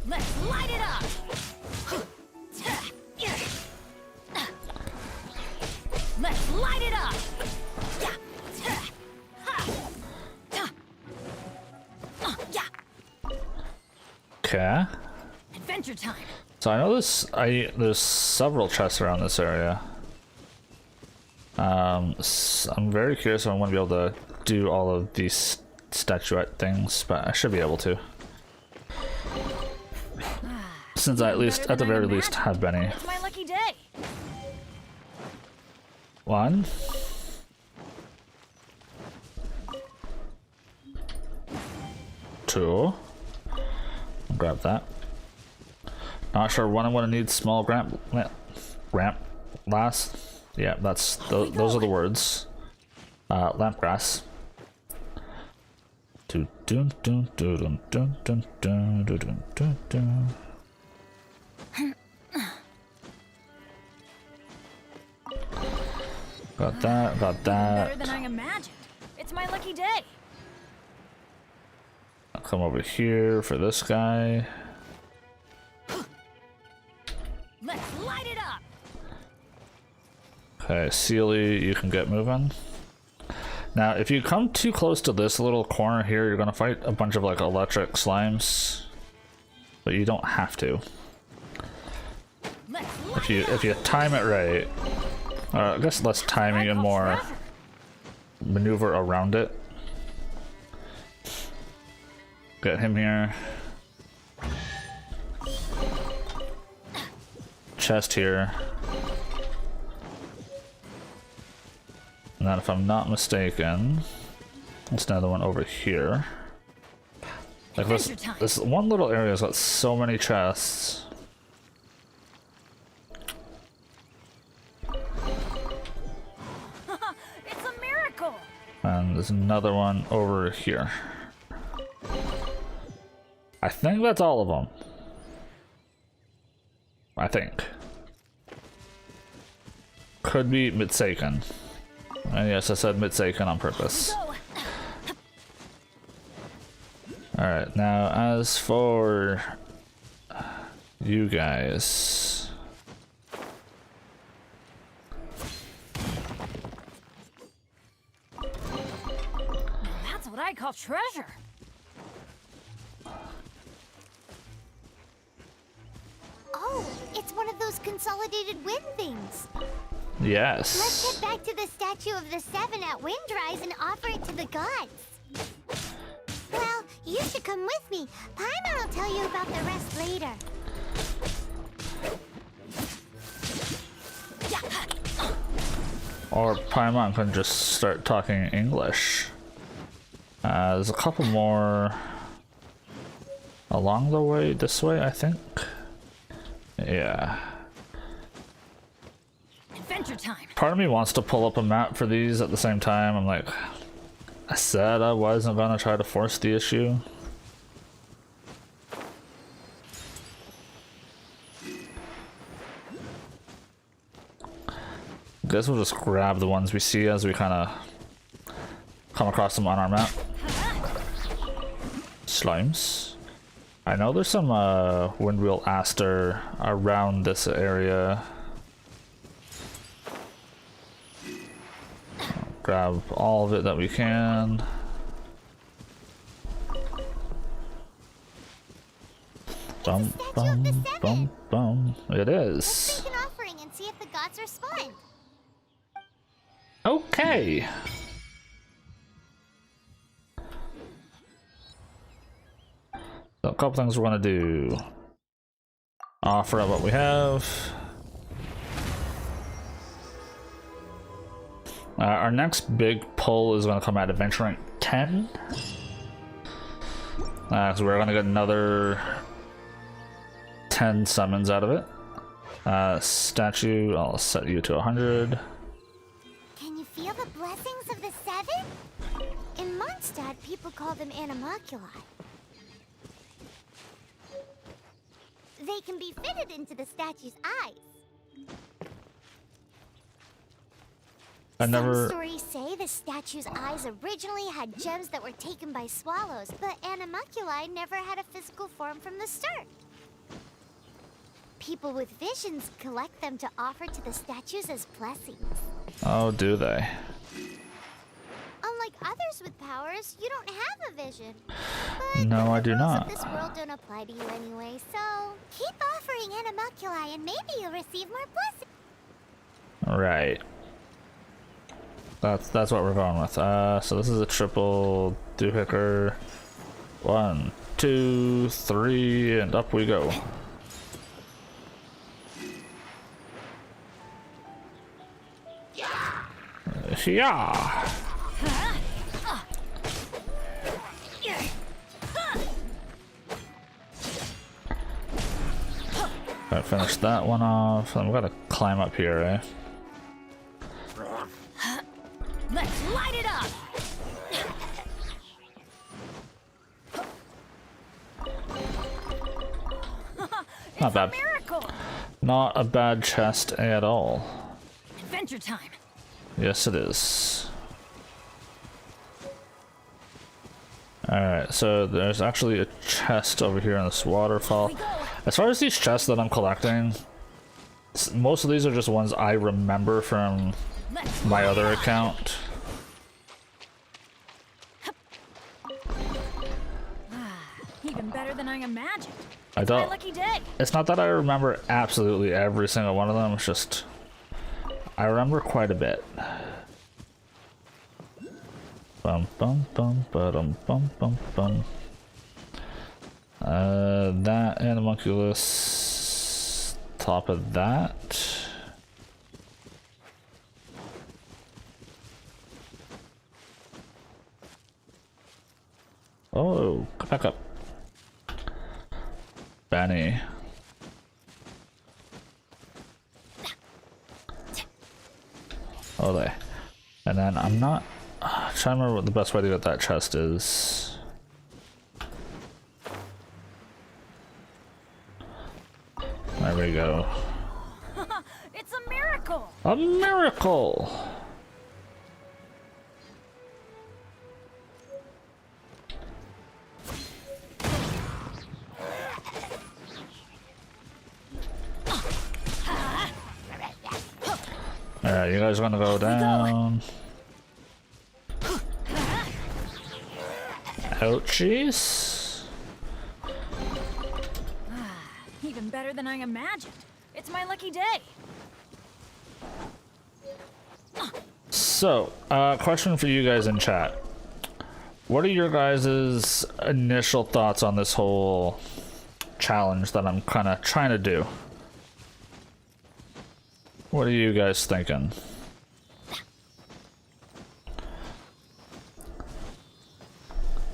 Let's light it up. Let's light it up. Okay. Adventure time. So I know there's several chests around this area. I'm very curious if I'm going to be able to do all of these statuette things, but I should be able to. Since I at the very least have Benny. It's my lucky day. 1. 2. Grab that. Not sure when I'm going to need small ramp last. Yeah, that's those are the words. Lamp grass. Got that, got Better than that. I imagined. It's my lucky day. I'll come over here for this guy. Let's light it up. Okay, Sealy, you can get moving. Now, if you come too close to this little corner here, you're gonna fight a bunch of like electric slimes, but you don't have to. If you time it right, or I guess less timing and more maneuver around it. Get him here. Chest here. And then if I'm not mistaken, there's another one over here. Like this one little area's got so many chests. It's a miracle. And there's another one over here. I think that's all of them. I think. Could be mistaken. And yes, I said mistaken on purpose. Alright, now as for you guys. That's what I call treasure. Oh, it's one of those consolidated wind things. Yes. Let's head back to the statue of the Seven at Windrise and offer it to the gods. Well, you should come with me. Paimon will tell you about the rest later. Or Paimon can just start talking English. There's a couple more along the way, this way, I think. Yeah. Adventure time. Part of me wants to pull up a map for these at the same time. I'm like, I said I wasn't gonna try to force the issue. Guess we'll just grab the ones we see as we kind of come across them on our map. Slimes. I know there's some Windwheel Aster around this area. Grab all of it that we can. Bum, bum, bum, bum. It is. Make an offering and see if the gods respond. Okay. So a couple things we're gonna do. Offer up what we have. Our next big pull is gonna come at Adventure Rank 10. So we're gonna get another 10 summons out of it. Statue, I'll set you to 100. Can you feel the blessings of the seven? In Mondstadt, people call them animalculi. They can be fitted into the statue's eyes. Some stories say the statue's eyes originally had gems that were taken by swallows, but animalculi never had a physical form from the start. People with visions collect them to offer to the statues as blessings. Oh, do they? Unlike others with powers, you don't have a vision. But No, I do the rules not. of this world don't apply to you anyway, so keep offering animalculi and maybe you'll receive more blessings. Right. That's what we're going with. So this is a triple doohickey. 1, 2, 3, and up we go. Yeah. Gotta finish that one off. I'm gonna climb up here, eh? Let's light it up. Not bad. Miracle. Not a bad chest at all. Adventure time. Yes, it is. Alright, so there's actually a chest over here in this waterfall. As far as these chests that I'm collecting, most of these are just ones I remember from my other account. Even better than I imagined. I My don't. lucky day. It's not that I remember absolutely every single one of them, it's just I remember quite a bit. Bum bum bum bum bum bum bum. That animalculus. Top of that. Oh, come back up. Benny. Oh, they. And then I'm not trying to remember what the best way to get that chest is. There we go. It's a miracle. A miracle! Alright, you guys want to go down. Ouchies. Even better than I imagined. It's my lucky day. So, question for you guys in chat. What are your guys' initial thoughts on this whole challenge that I'm kind of trying to do? What are you guys thinking?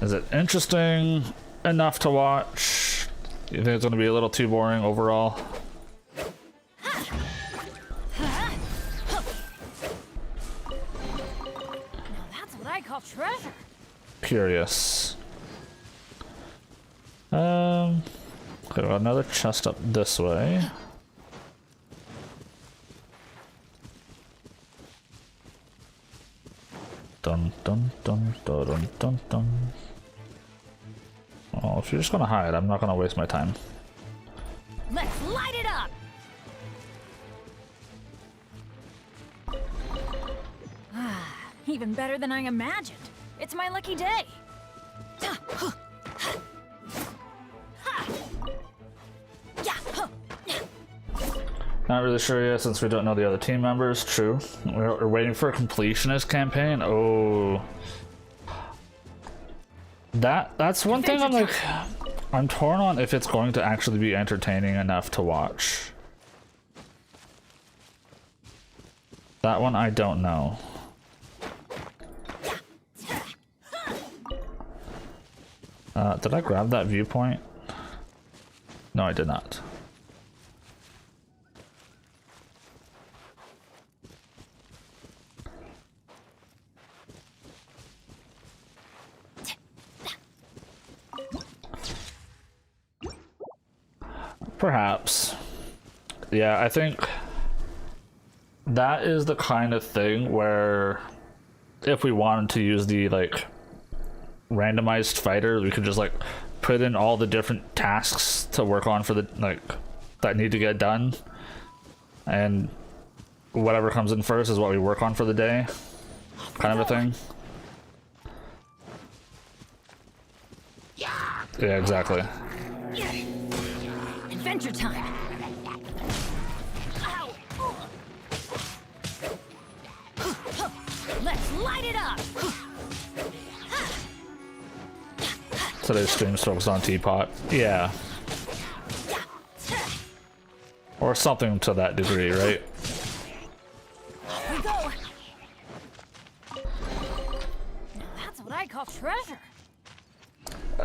Is it interesting enough to watch? You think it's going to be a little too boring overall? Now that's what I call treasure. Curious. Okay, well, another chest up this way. Dun dun dun dun dun dun dun. Well, if you're just gonna hide, I'm not gonna waste my time. Let's light it up. Even better than I imagined. It's my lucky day. Not really sure yet since we don't know the other team members. True. We're waiting for a completionist campaign. Oh. That's one thing I'm like, I'm torn on if it's going to actually be entertaining enough to watch. That one I don't know. Did I grab that viewpoint? No, I did not. Perhaps. Yeah, I think that is the kind of thing where if we wanted to use the like randomized fighter, we could just like put in all the different tasks to work on for the like that need to get done, and whatever comes in first is what we work on for the day, kind of a thing. Yeah, exactly. Adventure time. Ow. Let's light it up. Today's stream's focused on Teapot. Yeah. Or something to that degree, right? Here we go. Now that's what I call treasure.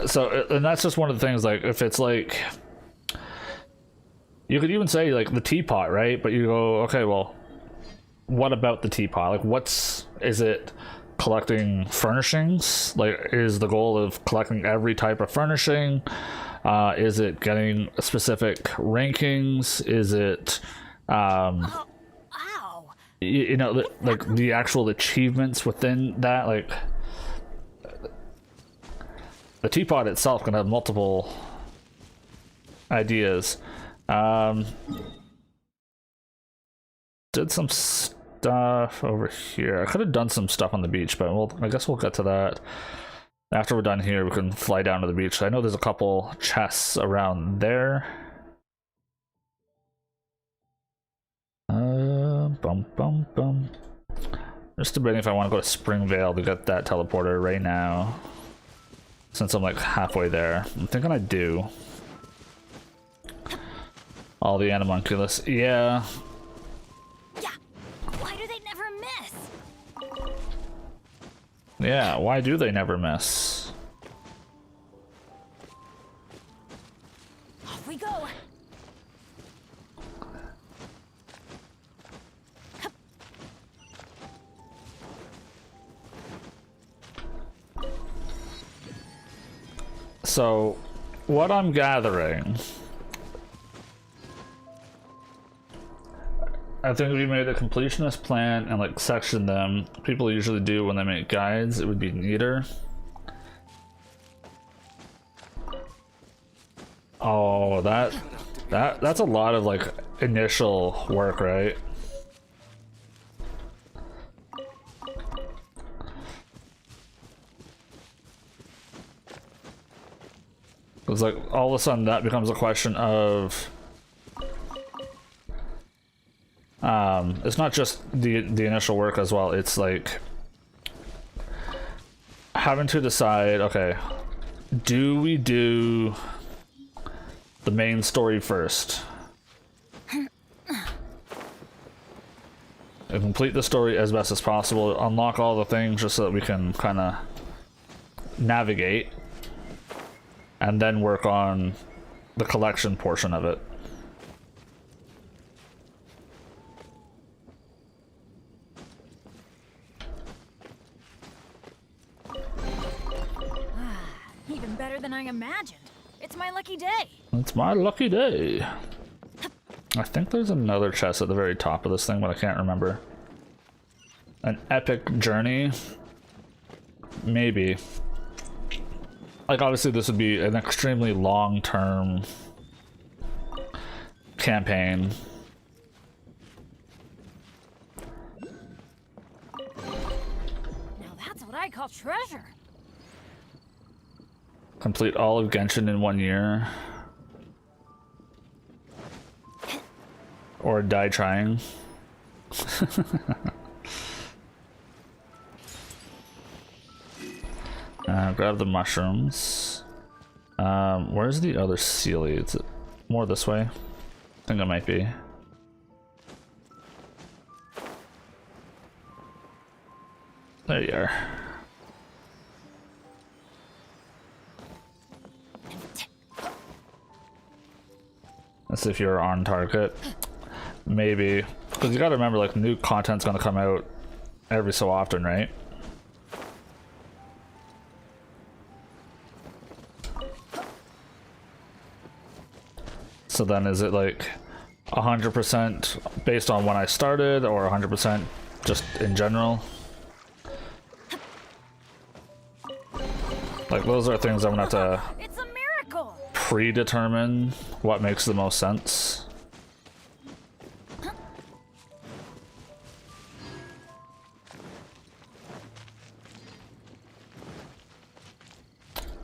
So, and that's just one of the things, like, if it's like, you could even say, like, the teapot, right? But you go, okay, well, what about the teapot? Like, is it collecting furnishings? Like, is the goal of collecting every type of furnishing? Is it getting specific rankings? Is it, Ow. you know, like, the actual achievements within that? Like, the teapot itself can have multiple ideas. Did some stuff over here. I could have done some stuff on the beach, but I guess we'll get to that after we're done here. We can fly down to the beach. I know there's a couple chests around there. Bum bum bum. Just debating if I want to go to Springvale to get that teleporter right now, since I'm like halfway there. I'm thinking I do. All the animunculus, yeah. Yeah. Why do they never miss? Yeah, why do they never miss? Off we go. So, what I'm gathering, I think if we made a completionist plan and like section them, people usually do when they make guides, it would be neater. Oh, that's a lot of like initial work, right? It's like all of a sudden that becomes a question of it's not just the initial work as well, it's like having to decide, okay, do we do the main story first and complete the story as best as possible, unlock all the things just so that we can kind of navigate, and then work on the collection portion of it. Even better than I imagined. It's my lucky day. It's my lucky day. I think there's another chest at the very top of this thing, but I can't remember. An epic journey? Maybe. Like, obviously this would be an extremely long-term campaign. Now that's what I call treasure. Complete all of Genshin in 1 year. Or die trying. Grab the mushrooms. Where's the other Sealy? Is it more this way? I think it might be. There you are. Let's see if you're on target. Maybe. Because you gotta remember, like, new content's gonna come out every so often, right? So then is it like 100% based on when I started, or 100% just in general? Like, those are things I'm gonna have to It's a miracle. predetermine what makes the most sense.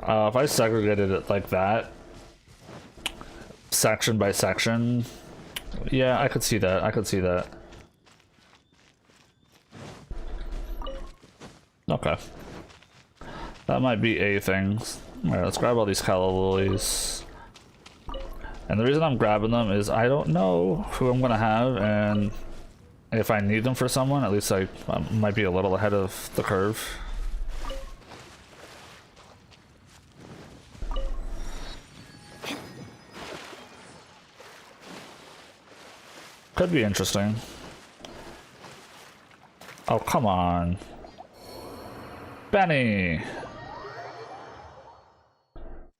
If I segregated it like that, section by section, yeah, I could see that. I could see that. Okay. That might be a thing. Alright, let's grab all these calla lilies. And the reason I'm grabbing them is I don't know who I'm gonna have, and if I need them for someone, at least I might be a little ahead of the curve. Could be interesting. Oh, come on. Benny!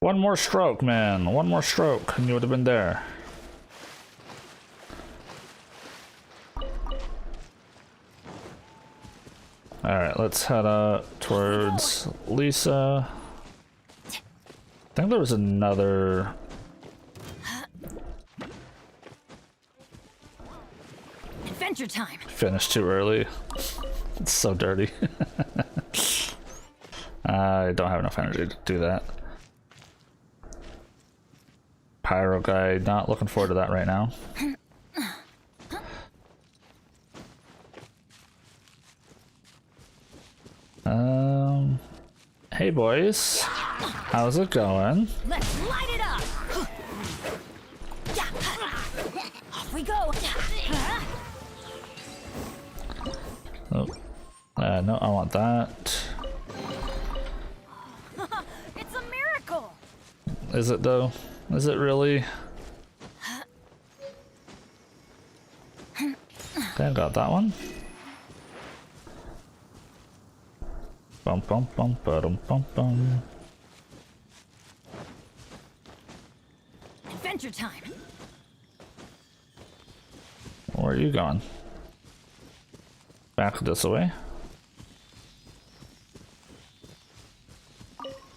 One more stroke, man. One more stroke, and you would have been there. Alright, let's head up towards Lisa. I think there was another... Adventure time. Finished too early. It's so dirty. I don't have enough energy to do that. Pyro guy, not looking forward to that right now. Hey boys, how's it going? Let's light it up. Off we go. Oh, no, I want that. It's a miracle. Is it though? Is it really? Okay, I got that one. Bum bum bum bum bum bum. Adventure time. Where are you going? Back this way.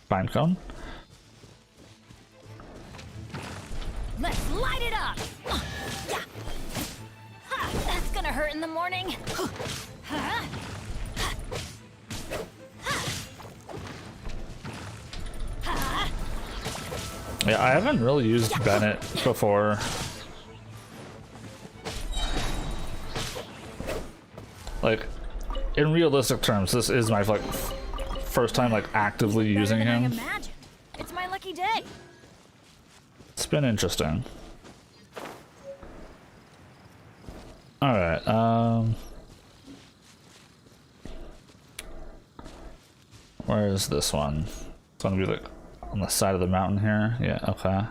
Pine cone. Let's light it up. Yeah. Ha, that's gonna hurt in the morning. Huh? Yeah, I haven't really used Bennett before. Like, in realistic terms, this is my like first time like actively using Better than I him. imagined. It's my lucky day. It's been interesting. Alright, where is this one? gonna be like on the side of the mountain here. Yeah, okay.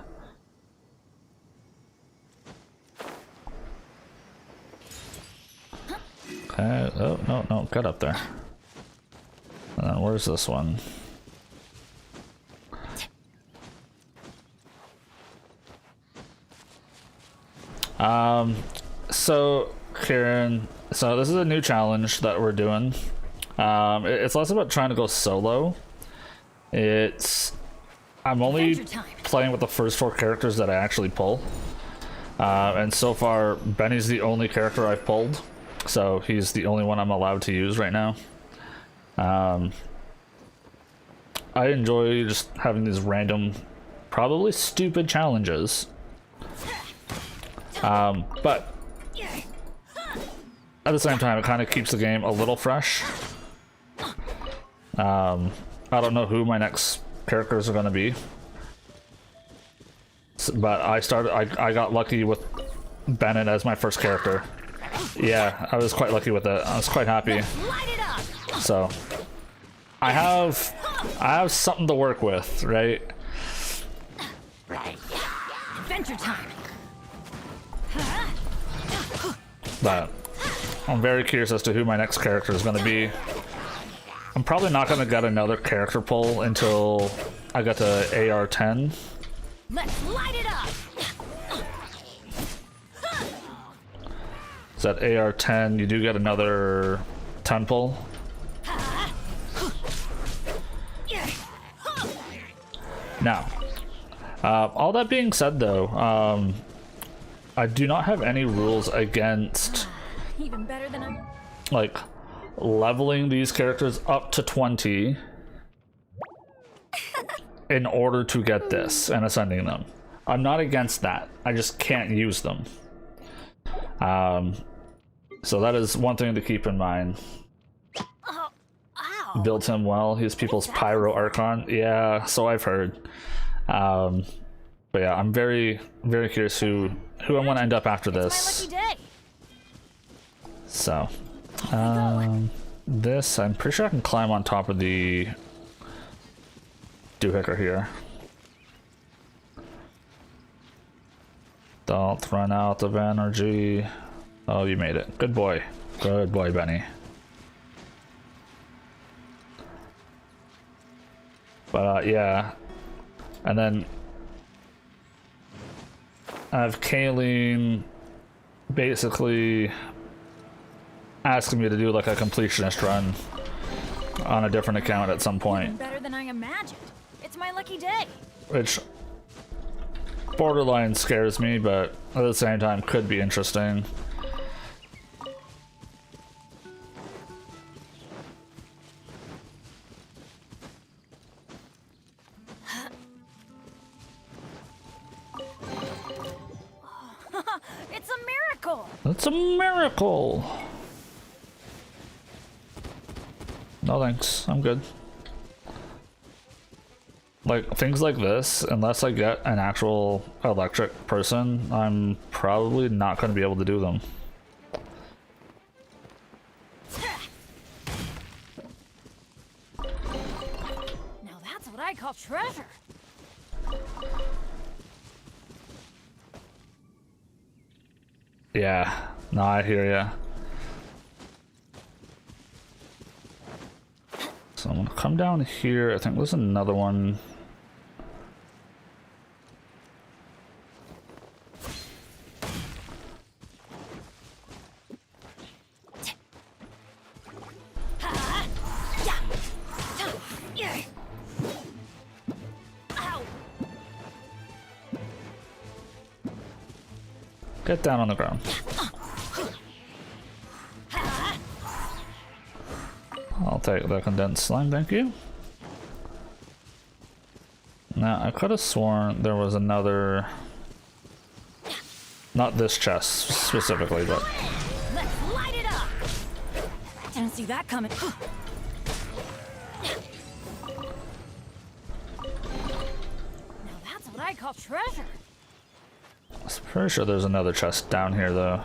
Okay, oh, no, get up there. And then where's this one? So, Kieran, so this is a new challenge that we're doing. It's less about trying to go solo. I'm only playing with the first 4 characters that I actually pull. And so far, Benny's the only character I've pulled. So he's the only one I'm allowed to use right now. I enjoy just having these random, probably stupid challenges. But at the same time, it kind of keeps the game a little fresh. I don't know who my next characters are going to be. But I got lucky with Bennett as my first character. Yeah, I was quite lucky with it. I was quite happy. So I have something to work with, right? Adventure time. But I'm very curious as to who my next character is going to be. I'm probably not going to get another character pull until I get to AR 10. Let's light it up. So at AR 10, you do get another 10 pull. Now, all that being said, though, I do not have any rules against Even better than I'm. like leveling these characters up to 20 in order to get this and ascending them. I'm not against that. I just can't use them. So that is one thing to keep in mind. Oh, ow. Built him well. He's people's Pyro Archon. Yeah, so I've heard. But yeah, I'm very, very curious who I want to end up after this. It's my lucky day. So, this, I'm pretty sure I can climb on top of the doohickey here. Don't run out of energy. Oh, you made it. Good boy. Good boy, Benny. But, yeah. And then I have Kayleen basically asking me to do like a completionist run on a different account at some point. Better than I imagined. It's my lucky day. Which borderline scares me, but at the same time could be interesting. It's a miracle. It's a miracle. No thanks, I'm good. Like, things like this, unless I get an actual electric person, I'm probably not going to be able to do them. Now that's what I call treasure. Yeah, no, I hear ya. So I'm gonna come down here. I think there's another one. Get down on the ground. I'll take the condensed slime, thank you. Now, I could have sworn there was another... Not this chest specifically, but... Let's light it up. Didn't see that coming. Now that's what I call treasure. I'm pretty sure there's another chest down here, though.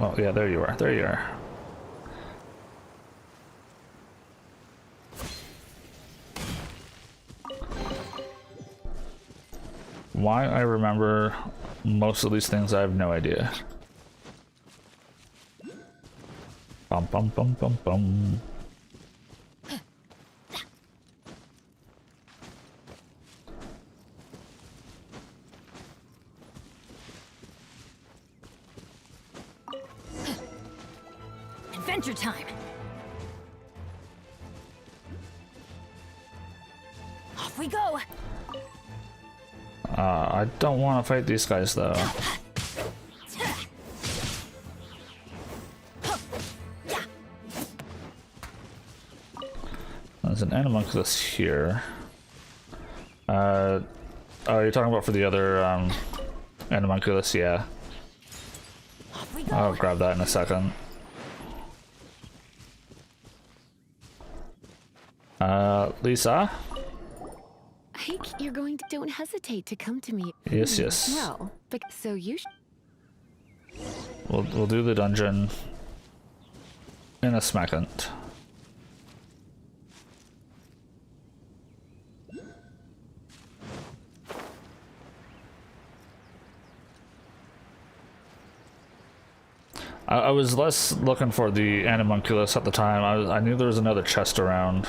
Oh, yeah, there you are. There you are. Why I remember most of these things, I have no idea. Bum bum bum bum bum. Adventure time. Off we go. I don't want to fight these guys though. There's an animalculus here. Oh, you're talking about for the other animalculus, yeah. Off we go. I'll grab that in a second. Lisa? I think you're going to... Don't hesitate to come to me. Yes, yes. Well, so you... We'll do the dungeon in a second. I was less looking for the animalculus at the time. I knew there was another chest around.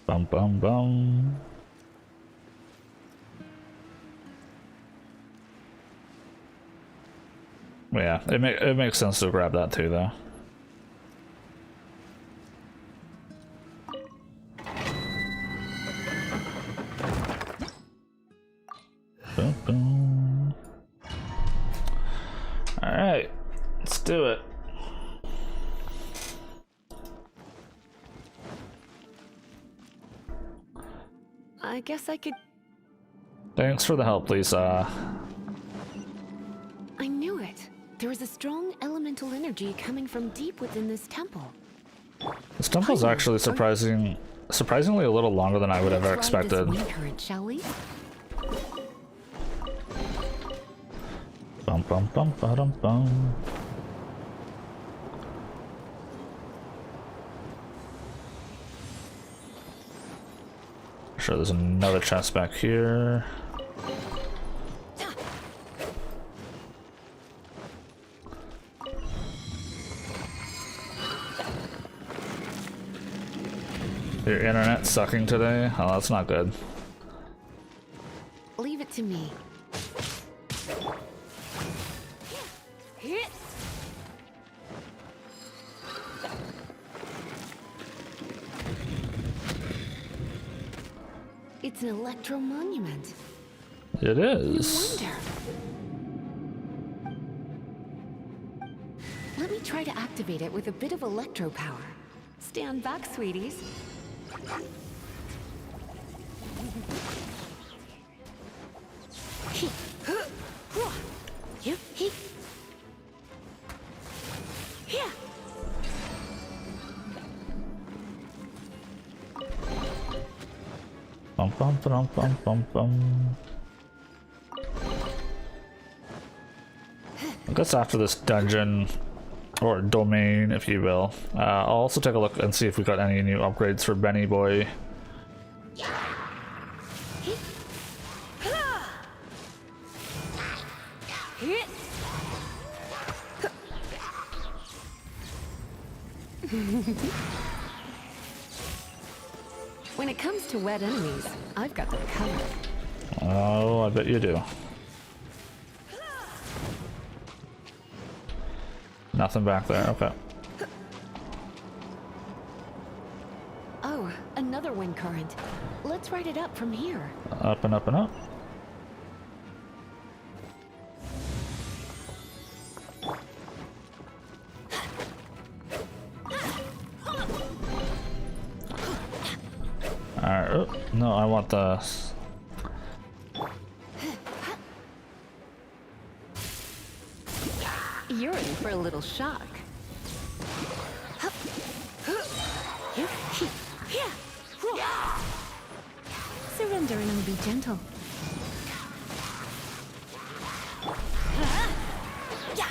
Bum bum bum. Yeah, it makes sense to grab that too, though. Boom, boom. All right, let's do it. I guess I could... Thanks for the help, Lisa. I knew it. There was a strong elemental energy coming from deep within this temple. This temple's actually surprisingly a little longer than I would have Let's ride expected. this wind current, shall we? Bum bum bum ba dum bum. Sure, there's another chest back here. Your internet's sucking today? Oh, that's not good. Leave it to me. It's an electro monument. It is. Wonder. Let me try to activate it with a bit of electro power. Stand back, sweeties. Bum bum bum bum bum bum. I guess after this dungeon, or domain, if you will, I'll also take a look and see if we got any new upgrades for Benny Boy. When it comes to wet enemies, I've got them covered. Oh, I bet you do. Nothing back there, okay. Oh, another wind current. Let's ride it up from here. Up and up and up. Alright, oh, no, I want the... You're in for a little shock. Surrender and I'll be gentle.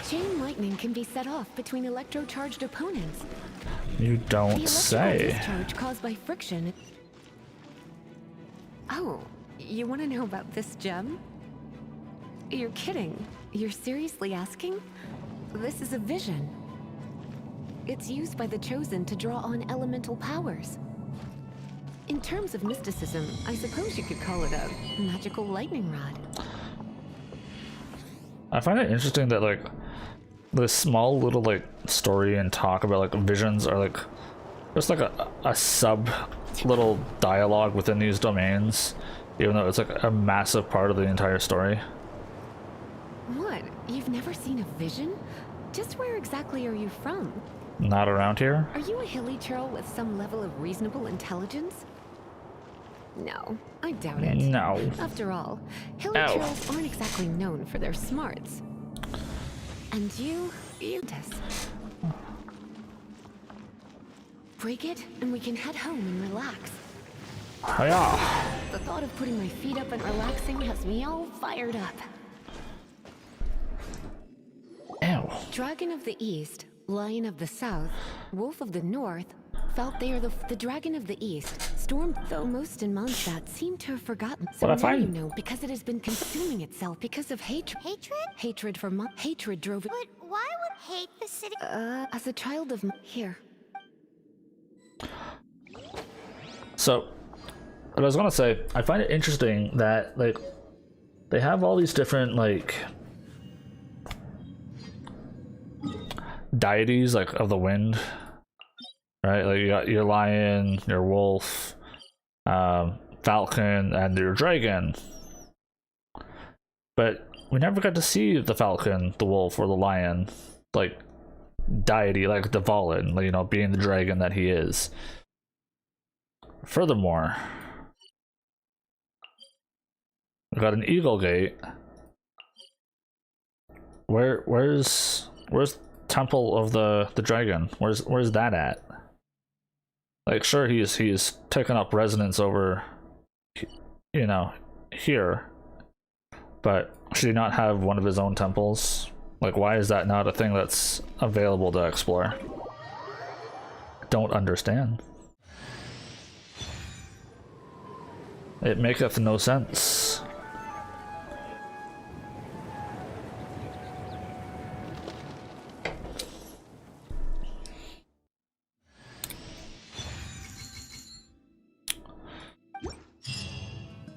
Chain lightning can be set off between electro-charged opponents. You The don't electrical say. discharge caused by friction Oh, you want to know about this gem? You're kidding. You're seriously asking? This is a vision. It's used by the Chosen to draw on elemental powers. In terms of mysticism, I suppose you could call it a magical lightning rod. I find it interesting that like this small little like story and talk about like visions are like just like a sub little dialogue within these domains, even though it's like a massive part of the entire story. What? You've never seen a vision? Just where exactly are you from? Not around here. Are you a hilly churl with some level of reasonable intelligence? No, I doubt it. No. After all, hilly Ow. churls aren't exactly known for their smarts. And you just break it, and we can head home and relax. Yeah. The thought of putting my feet up and relaxing has me all fired up. Ew. Dragon of the East, Lion of the South, Wolf of the North, felt they are the Dragon of the East. Storm, though most in Mondstadt seem to have forgotten. So But I now find- you know, because it has been consuming itself because of hatred. Hatred? Hatred for hatred drove it. But why would hate the city? As a child of here. So, what I was gonna say, I find it interesting that like they have all these different like deities like of the wind, right? Like you got your lion, your wolf, falcon, and your dragon. But we never got to see the falcon, the wolf, or the lion, like deity, like the Valen, like, you know, being the dragon that he is. Furthermore, we got an Eagle Gate. Where's Temple of the Dragon? Where's that at? Like, sure, he's taken up residence over, you know, here, but should he not have one of his own temples? Like, why is that not a thing that's available to explore? Don't understand. It maketh no sense.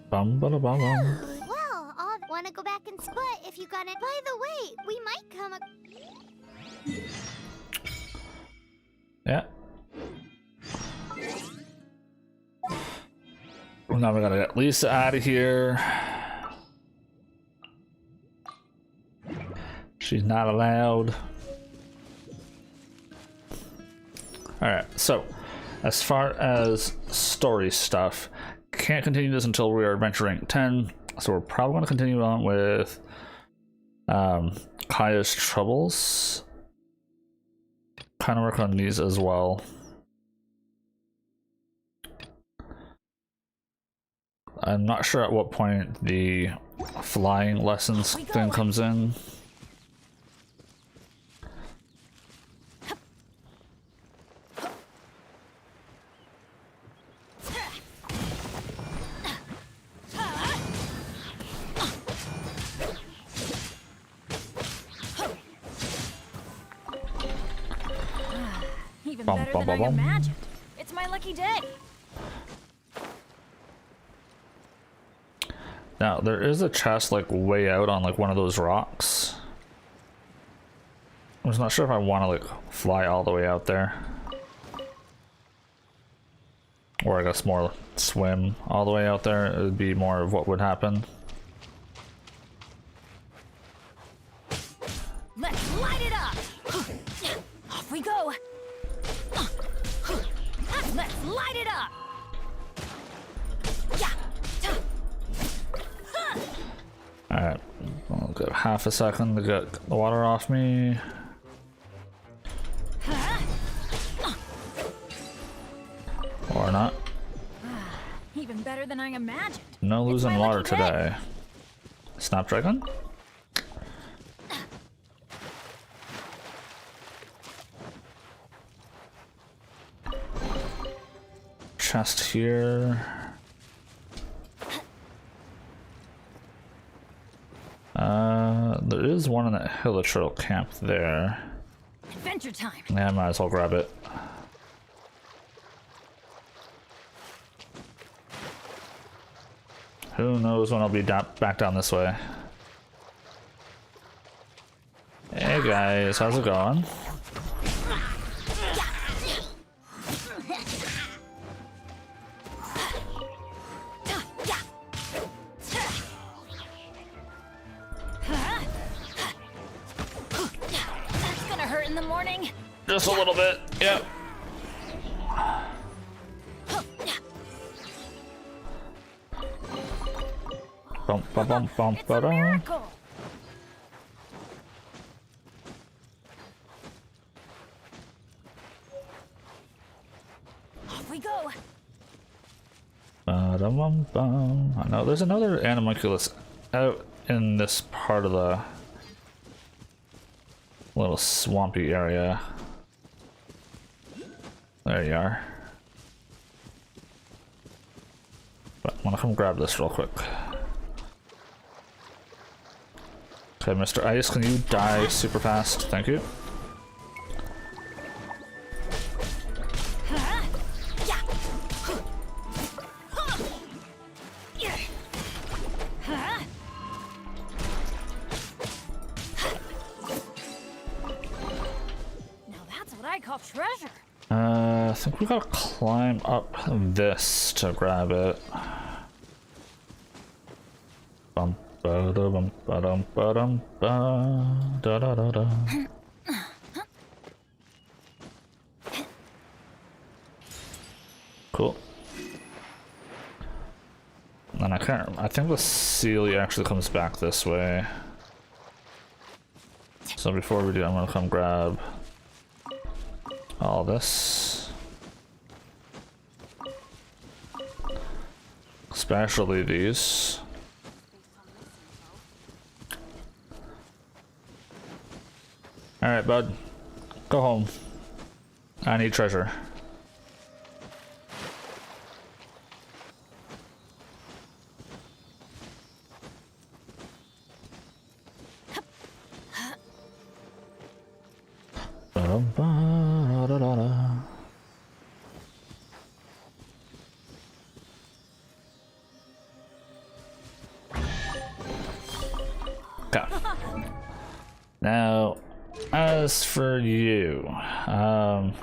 Bum ba da bum bum. Well, I'll want to go back and split if you got it. By the way, we might come. Yeah. Now we gotta get Lisa out of here. She's not allowed. Alright, so as far as story stuff, can't continue this until we are adventure rank 10, so we're probably going to continue on with Kaya's Troubles. Kind of work on these as well. I'm not sure at what point the flying lessons thing comes in. Even Bum, better bum, than bum, I bum. imagined. It's my lucky day. Now there is a chest like way out on like one of those rocks. I'm just not sure if I want to like fly all the way out there, or I guess more swim all the way out there. It would be more of what would happen. Let's light it up. Off we go. Let's light it up. Alright, I'll give half a second to get the water off me. Or not. Even better than I imagined. No It's losing my water lucky day. today. Snapdragon? Chest here. There is one in that Hilichurl camp there. Adventure time. Yeah, I might as well grab it. Who knows when I'll be back down this way. Hey guys, how's it going? That's gonna hurt in the morning. Just a little bit, yep. Bump, bump, bump, bump, It's a miracle. Off we go. Ba-dum-bum-bum. I know there's another animalculus out in this part of the little swampy area. There you are. But I'm gonna come grab this real quick. Okay, Mr. Ice, can you die super fast? Thank you. Now that's what I call treasure. I think we gotta climb up this to grab it. Bum ba da bum ba dum ba dum ba da da da da. Cool. And I think the Celia actually comes back this way. So before we do, I'm gonna come grab all this. Especially these. Alright, bud. Go home. I need treasure. Ba-dum-ba-da-da-da. Okay. Now, as for you, have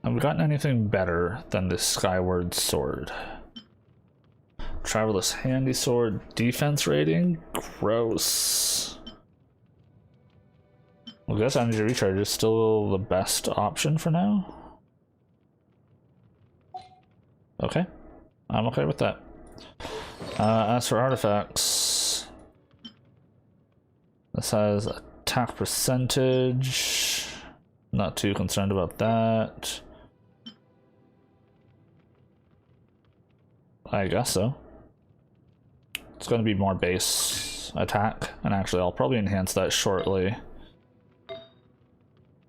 we gotten anything better than this Skyward Sword? Traveler's Handy Sword, defense rating? Gross. I guess energy recharge is still the best option for now. Okay, I'm okay with that. As for artifacts, this has attack percentage. Not too concerned about that. I guess so. It's going to be more base attack, and actually I'll probably enhance that shortly.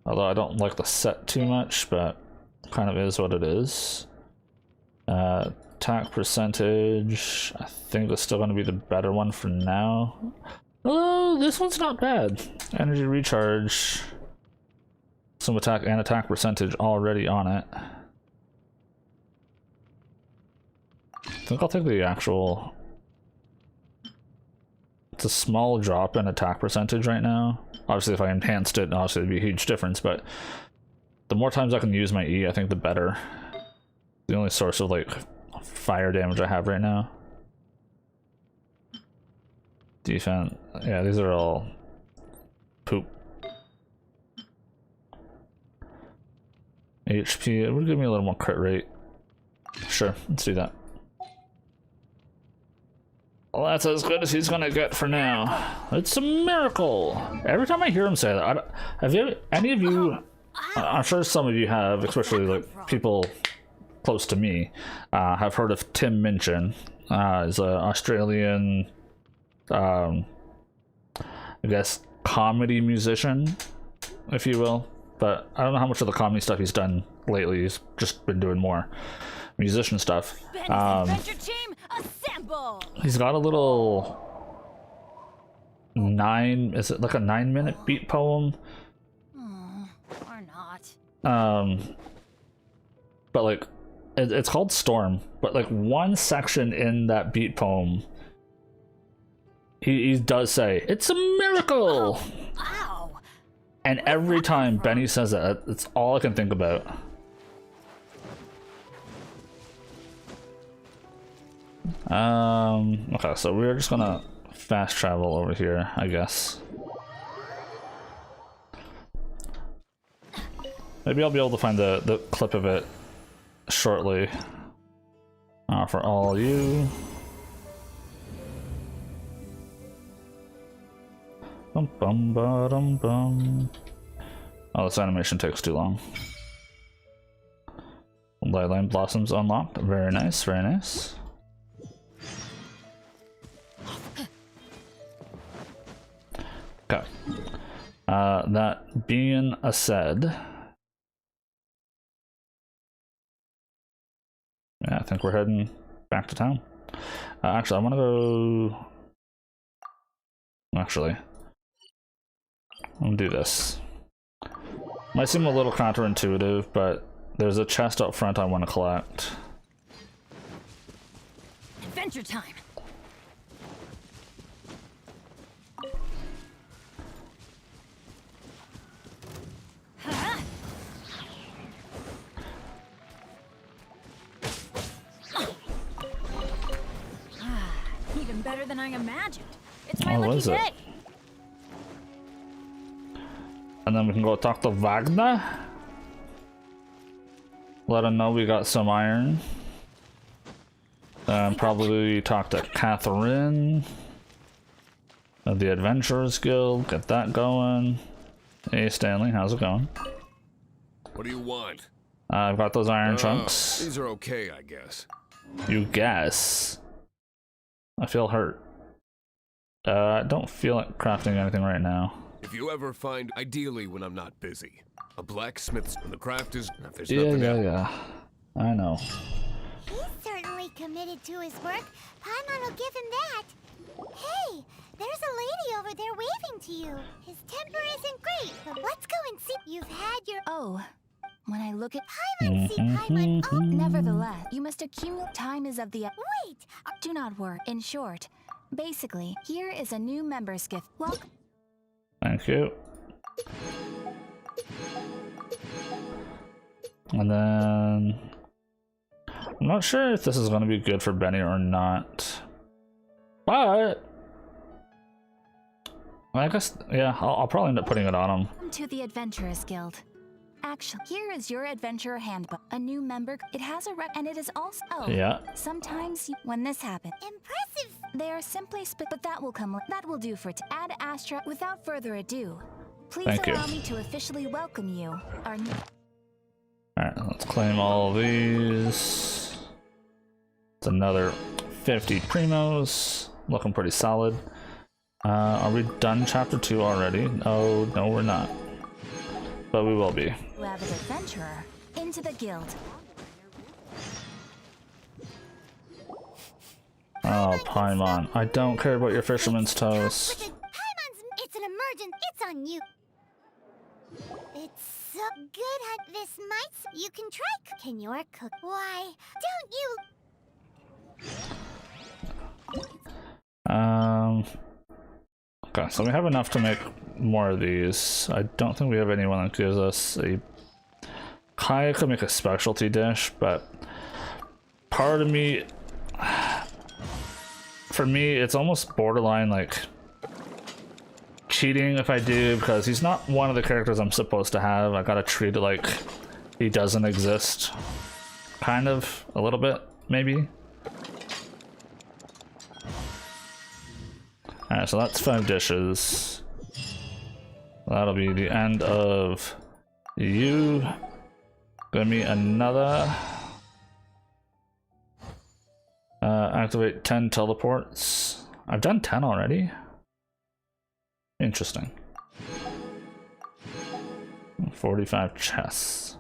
Although I don't like the set too much, but kind of is what it is. Attack percentage, I think it's still going to be the better one for now. Oh, this one's not bad. Energy recharge, some attack and attack percentage already on it. I think I'll take the actual... It's a small drop in attack percentage right now. Obviously, if I enhanced it, obviously it'd be a huge difference, but the more times I can use my E, I think the better. The only source of, like, fire damage I have right now. Defense. Yeah, these are all poop. HP. It would give me a little more crit rate. Sure, let's do that. Well, that's as good as he's gonna get for now. It's a miracle. Every time I hear him say that, have you, any of you, I'm sure some of you have, especially like people close to me, have heard of Tim Minchin. He's an Australian, I guess, comedy musician, if you will. But I don't know how much of the comedy stuff he's done lately. He's just been doing more musician stuff. Adventure team, assemble! He's got a little is it like a 9-minute beat poem? Or not. But like it's called Storm, but like one section in that beat poem, he does say it's a miracle. Ow! And every time Benny says that, it's all I can think about. Okay, so we're just gonna fast travel over here, I guess. Maybe I'll be able to find the clip of it shortly. For all you. Bum bum ba dum bum. Oh, this animation takes too long. Light blossoms unlocked. Very nice, very nice. Okay. That being said, yeah, I think we're heading back to town. Actually, I want to go. Actually, I'm gonna do this. Might seem a little counterintuitive, but there's a chest up front I want to collect. Adventure time. Even better than I imagined. It's my lucky day. And then we can go talk to Wagner. Let him know we got some iron. Probably talk to Catherine of the Adventurers Guild. Get that going. Hey Stanley, how's it going? What do you want? I've got those iron chunks. These are okay, I guess. You guess. I feel hurt. I don't feel like crafting anything right now. If you ever find, ideally when I'm not busy, a blacksmith's and the craft is. If there's Yeah, nothing else. yeah. I know. He's certainly committed to his work. Paimon will give him that. Hey, there's a lady over there waving to you. His temper isn't great, but let's go and see. You've had your... Oh, when I look at Paimon, see Paimon. Oh, nevertheless, you must accumulate time is of the wait. do not work. In short, basically, here is a new member's gift. Welcome. Thank you. And then I'm not sure if this is going to be good for Benny or not, but I guess yeah, I'll probably end up putting it on him. Welcome to the Adventurers Guild. Actually, here is your adventurer handbook. A new member. It has a rep, and it is also. Oh, Yeah. Sometimes when this happens, Impressive. they are simply split. But that will come. That will do for add Astra. Without further ado, please Thank allow you. me to officially welcome you. Our new. Alright, let's claim all of these. It's another 50 primos. Looking pretty solid. Are we done chapter 2 already? Oh, no, we're not. But we will be. Avid adventurer into the guild. Oh, Paimon. I don't care about your fisherman's toast. Paimon's... It's an emergent. It's on you. It's so good, hun. This might... You can try... Can your cook... Why? Don't you... Okay, so we have enough to make more of these. I don't think we have anyone that gives us a... Kaya could make a specialty dish, but part of me... For me, it's almost borderline like cheating if I do, because he's not one of the characters I'm supposed to have. I gotta treat it like he doesn't exist. Kind of, a little bit, maybe. Alright, so that's 5 dishes. That'll be the end of you. Give me another. Activate 10 teleports. I've done 10 already. Interesting. 45 chests.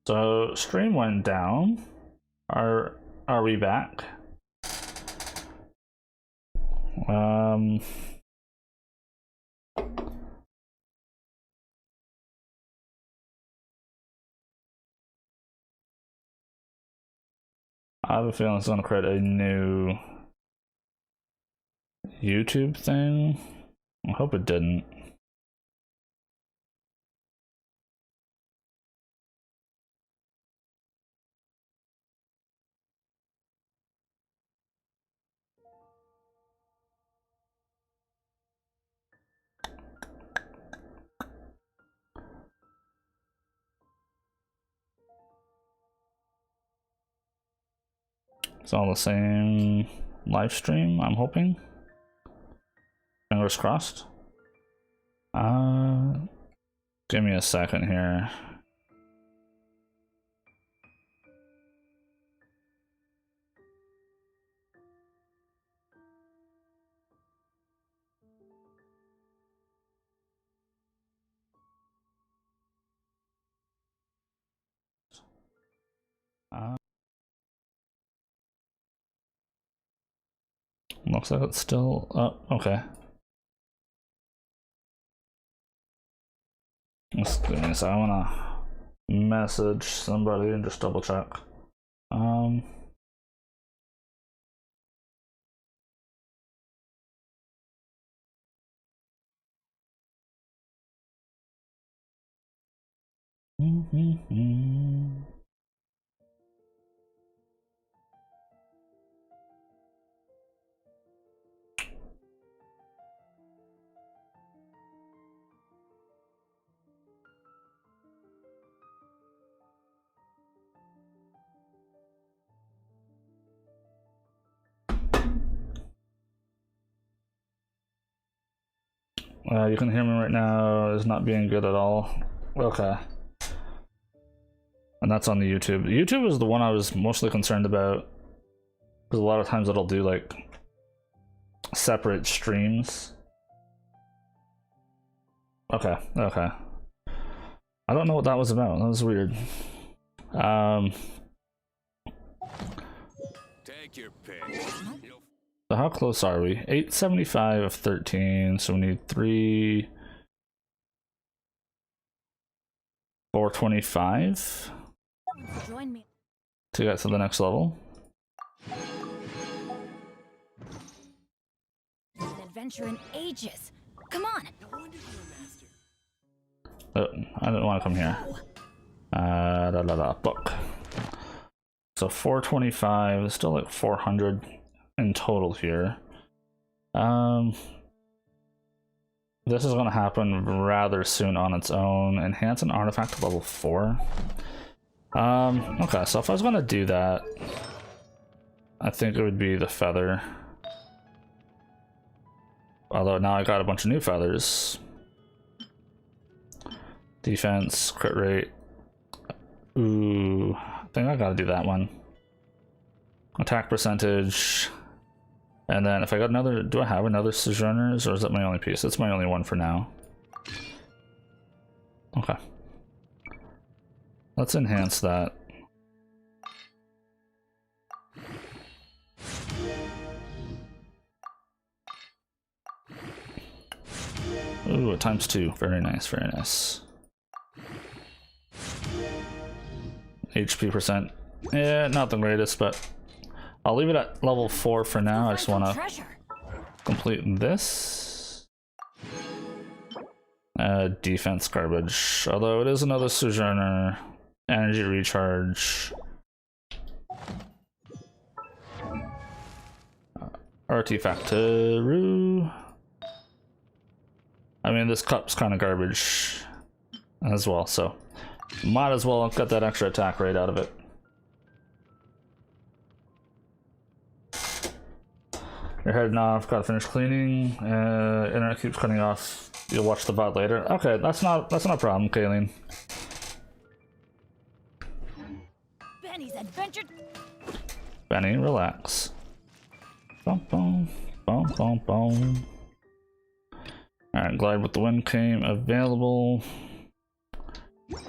So stream went down. Are we back? I have a feeling it's gonna create a new YouTube thing. I hope it didn't. It's all the same live stream, I'm hoping. Fingers crossed. Give me a second here. Looks like it's still up. Okay. Let's do this. I wanna message somebody and just double check. You can hear me right now. It's not being good at all. Okay. And that's on the YouTube. YouTube is the one I was mostly concerned about, because a lot of times it'll do like separate streams. Okay, okay. I don't know what that was about. That was weird. Take your pick. So how close are we? 875 of 13, so we need 3... 425 Join me. to get to the next level. An adventure in ages. Come on. Oh, I didn't want to come here. Book. So 425, there's still like 400 in total here. This is going to happen rather soon on its own. Enhance an artifact to level 4. Okay, so if I was going to do that, I think it would be the feather. Although now I got a bunch of new feathers. Defense, crit rate. Ooh, I think I gotta do that one. Attack percentage. And then if I got another, do I have another Sojourners, or is that my only piece? It's my only one for now. Okay. Let's enhance that. Ooh, times 2. Very nice, very nice. HP percent. Yeah, not the greatest, but I'll leave it at level 4 for now. I just want to complete this. Defense garbage. Although it is another Sojourner. Energy recharge. Artifactoroo. I mean, this cup's kind of garbage as well, so might as well get that extra attack rate out of it. You're heading off, gotta finish cleaning. Internet keeps cutting off. You'll watch the VOD later. Okay, that's not a problem, Kayleen. Benny's adventure. Benny, relax. Bum bum bum bum bum. Alright, Glide with the Wind came available.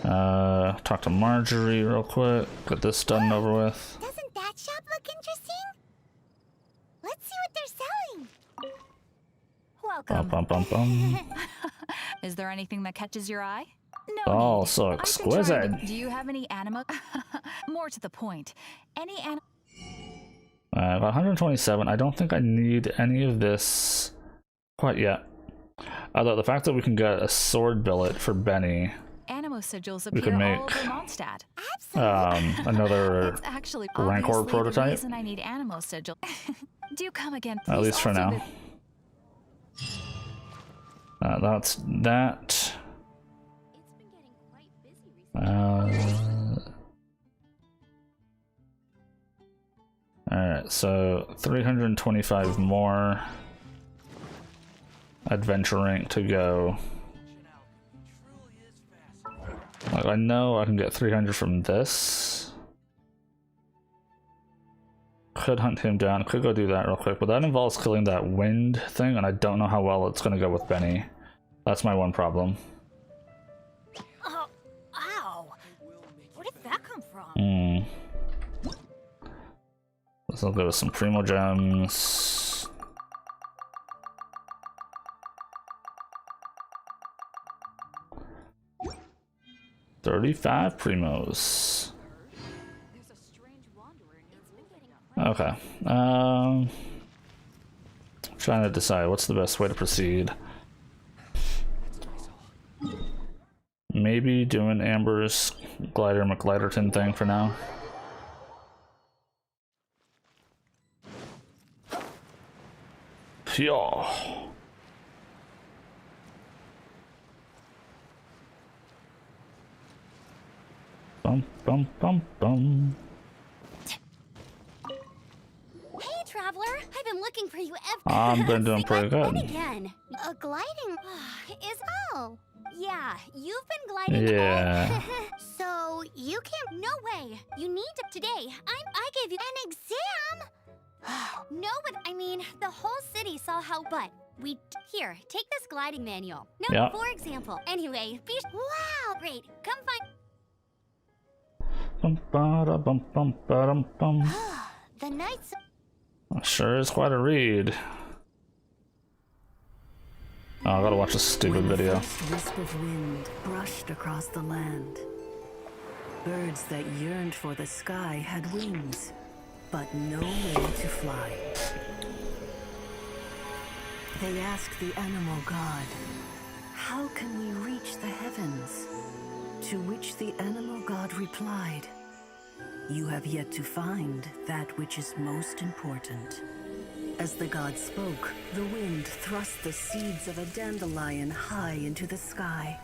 Talk to Marjorie real quick. Get this done and over with. Doesn't that shop look interesting? Let's see what they're selling. Welcome. Bum, bum, bum, bum. Is there anything that catches your eye? No. Oh, need. so I've been exquisite. trying to- Do you have any animo? More to the point. Any anim? 127. I don't think I need any of this quite yet. Although the fact that we can get a sword billet for Benny, Animo sigils we appear can all make over Mondstadt. another That's actually Rancor obviously prototype. the reason I need animo sigil. Do come again, please. At least for Also now. That's that. Alright, so 325 more adventure rank to go. Like, I know I can get 300 from this. Could hunt him down, could go do that real quick, but that involves killing that wind thing, and I don't know how well it's gonna go with Benny. That's my one problem. Oh, ow! Where did that come from? So I'll go with some Primo Gems. $35 Primos. Okay. Trying to decide what's the best way to proceed. Maybe doing Amber's Glider McGliderton thing for now. Yeah. Bum bum bum bum. Hey, traveler! I've been looking for you ever. I've been doing pretty good. Again. A gliding is all. Yeah, you've been gliding. Yeah. So you can't. No way. You need to today. I gave you an exam. No, but I mean, the whole city saw how. But we here. Take this gliding manual. No, Yeah. for example. Anyway, wow, great. Come find. Bum ba bum bum ba bum. The nights. Sure is quite a read. Oh, I gotta watch this stupid video. The first wisp of wind brushed across the land. Birds that yearned for the sky had wings, but no way to fly. They asked the animal god, "How can we reach the heavens?" To which the animal god replied, "You have yet to find that which is most important." As the god spoke, the wind thrust the seeds of a dandelion high into the sky.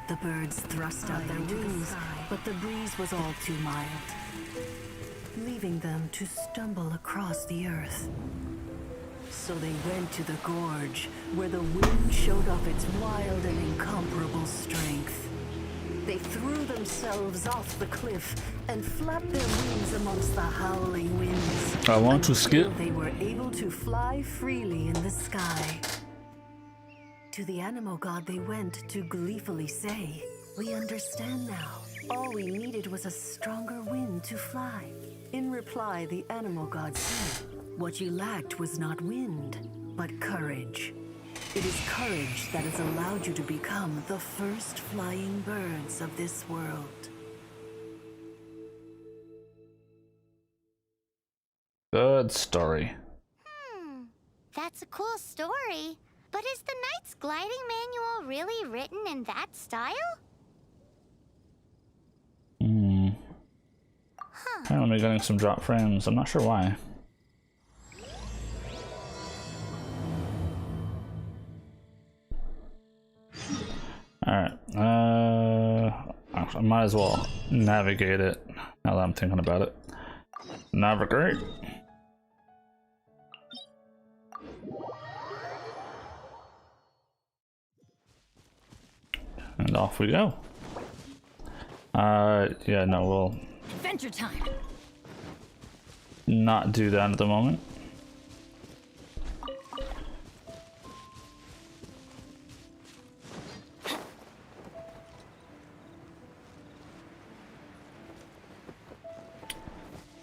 The birds thrust out their wings, but the breeze was all too mild, leaving them to stumble across the earth. So they went to the gorge, where the wind showed off its wild and incomparable strength. They threw themselves off the cliff and flapped their wings amongst the howling winds. I want to skip. Until they were able to fly freely in the sky. To the animal god they went to gleefully say, "We understand now. All we needed was a stronger wind to fly." In reply, the animal god said, "What you lacked was not wind, but courage. It is courage that has allowed you to become the first flying birds of this world." Good story. That's a cool story. But is the Knight's gliding manual really written in that style? Apparently I'm getting some drop frames. I'm not sure why. Alright. I might as well navigate it now that I'm thinking about it. Navigate. And off we go. Yeah, no, we'll Adventure time. not do that at the moment.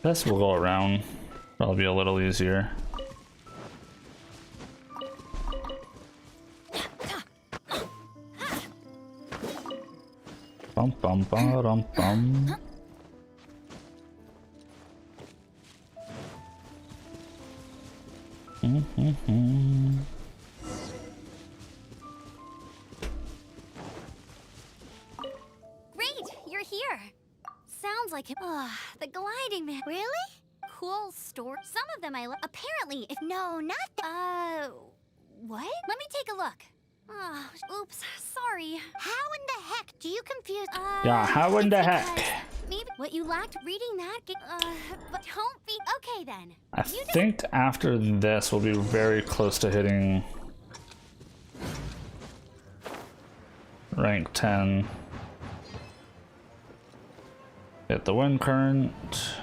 This will go around. That'll be a little easier. Bum bum bum bum. Great, you're here. Sounds like him. The gliding man. Really? Cool store. Some of them I apparently. If No, not that. What? Let me take a look. Oops, sorry. How in the heck do you confuse? Yeah, how in the it's heck? because Maybe what you lacked reading that. But don't be okay then. I think after this we'll be very close to hitting rank 10. Hit the wind current.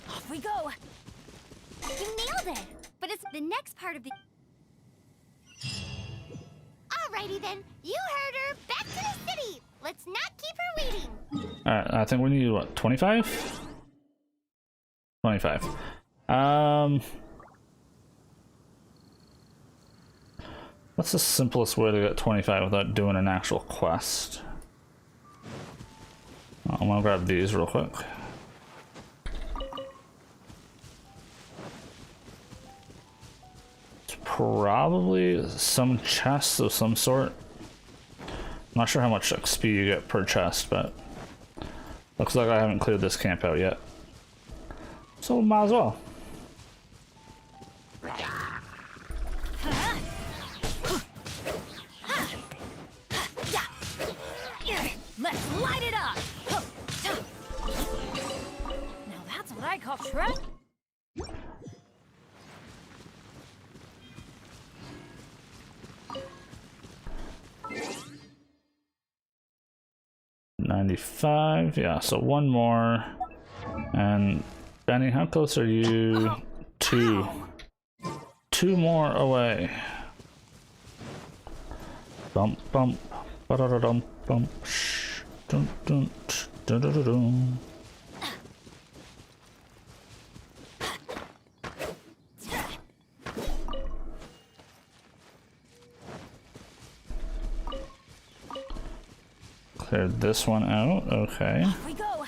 Off we go. You nailed it. But it's the next part of the. Alrighty then. You heard her. Back to the city. Let's not keep her waiting. Alright, I think we need what, 25? 25. What's the simplest way to get 25 without doing an actual quest? I'm gonna grab these real quick. It's probably some chests of some sort. I'm not sure how much XP you get per chest, but looks like I haven't cleared this camp out yet. So might as well. Let's light it up. Now that's what I call trap. $95, yeah, so one more. And Benny, how close are you? Two more away. Bump bump ba-da-da-dum bump shh dun dun dun dun dun dun. Cleared this one out, okay. Off we go.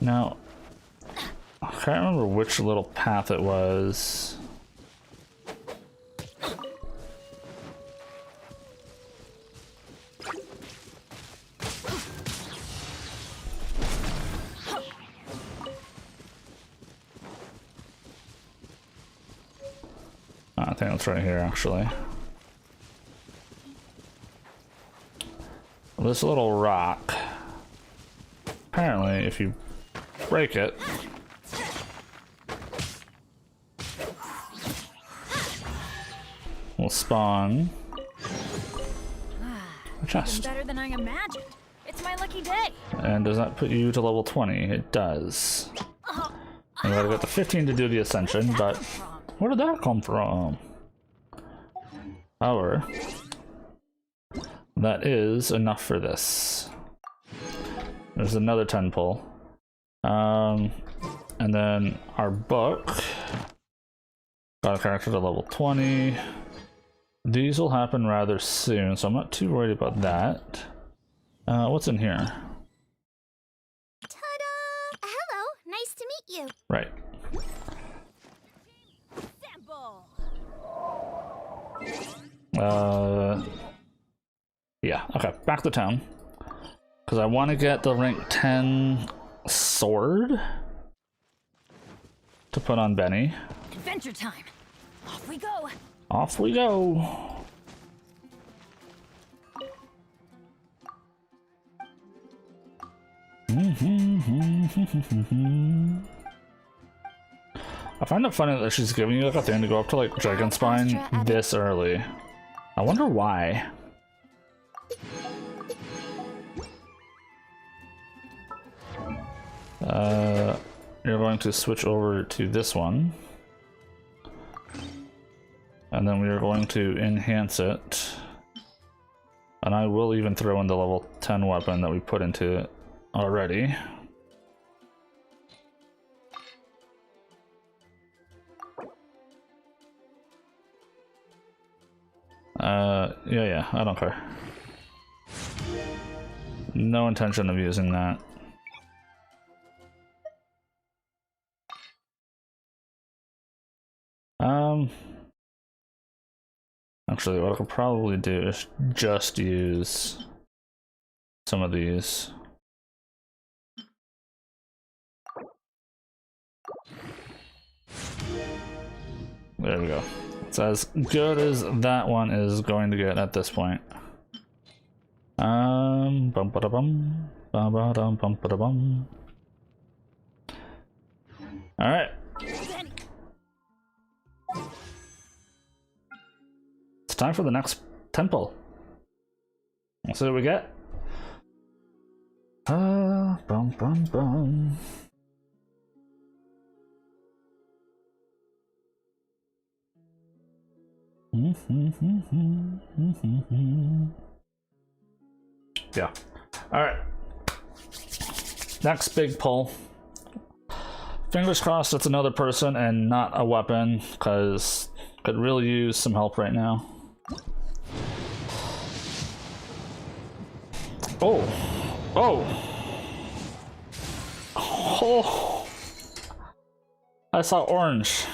Now, I can't remember which little path it was. I think it's right here, actually. This little rock, apparently, if you break it, will spawn a chest. Better than I imagined. It's my lucky day. And does that put you to level 20? It does. I gotta get to 15 to do the ascension, but where did that come from? However, that is enough for this. There's another 10 pull. And then our book got a character to level 20. These will happen rather soon, so I'm not too worried about that. What's in here? Ta-da! Hello. Nice to meet you. Right. Yeah, okay, back to town. Because I want to get the rank 10 sword to put on Benny. Adventure time. Off we go. Off we go. I find it funny that she's giving you like a thing to go up to like Dragon Spine this early. I wonder why. You're going to switch over to this one. And then we are going to enhance it. And I will even throw in the level 10 weapon that we put into it already. Yeah, I don't care. No intention of using that. Actually, what I could probably do is just use some of these. There we go. It's as good as that one is going to get at this point. Bum ba da bum, ba ba dum bum ba da bum. All right. It's time for the next temple. Let's see what we get. Bum bum bum. Yeah. All right. Next big pull. Fingers crossed it's another person and not a weapon, because could really use some help right now. Oh. I saw orange.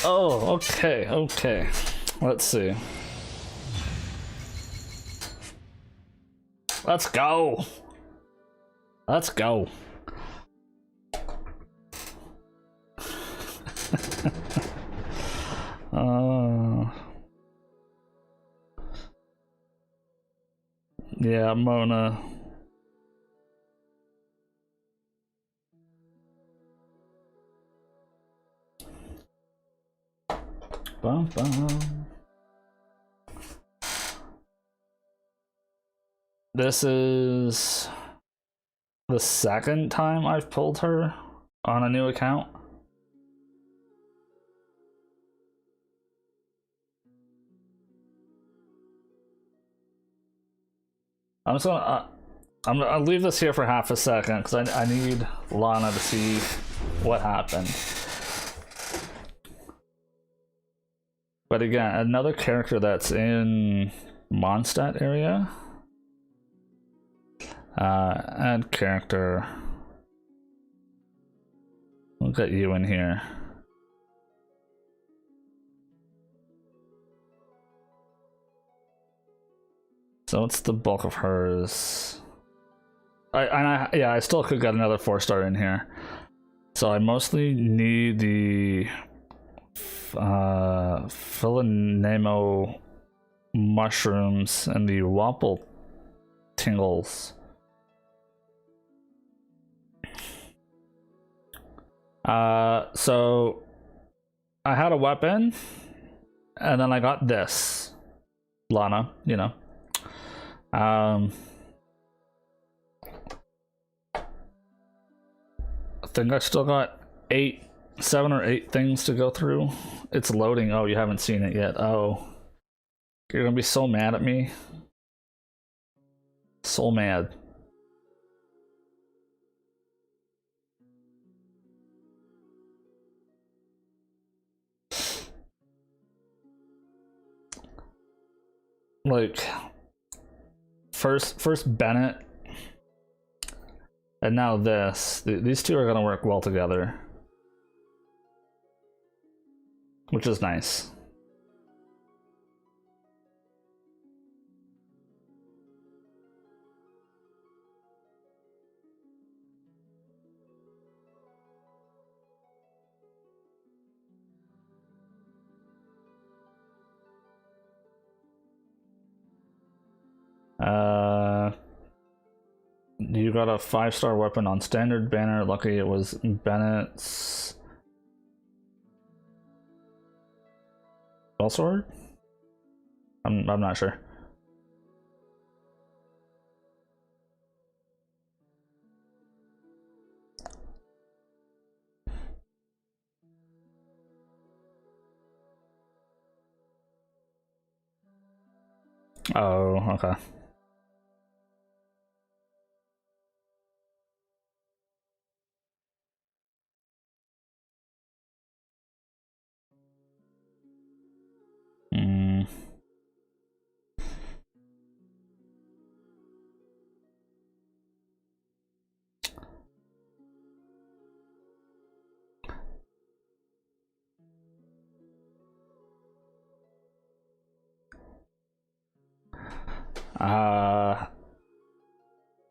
Oh, okay. Let's see. Let's go. Yeah, Mona. Bum, bum. This is the second time I've pulled her on a new account. I'll leave this here for half a second because I need Lana to see what happened. But again, another character that's in Mondstadt area. Add character. We'll get you in here. So what's the bulk of hers? I still could get another 4-star in here. So I mostly need the Philinemo mushrooms and the Wapple tingles. So I had a weapon, and then I got this. Lana, you know. I think I still got 7 or 8 things to go through. It's loading. Oh, you haven't seen it yet. Oh, you're gonna be so mad at me. So mad. Like first Bennett, and now this. These two are gonna work well together, which is nice. You got a 5-star weapon on standard banner. Lucky it was Bennett's sword. I'm not sure. Oh, okay.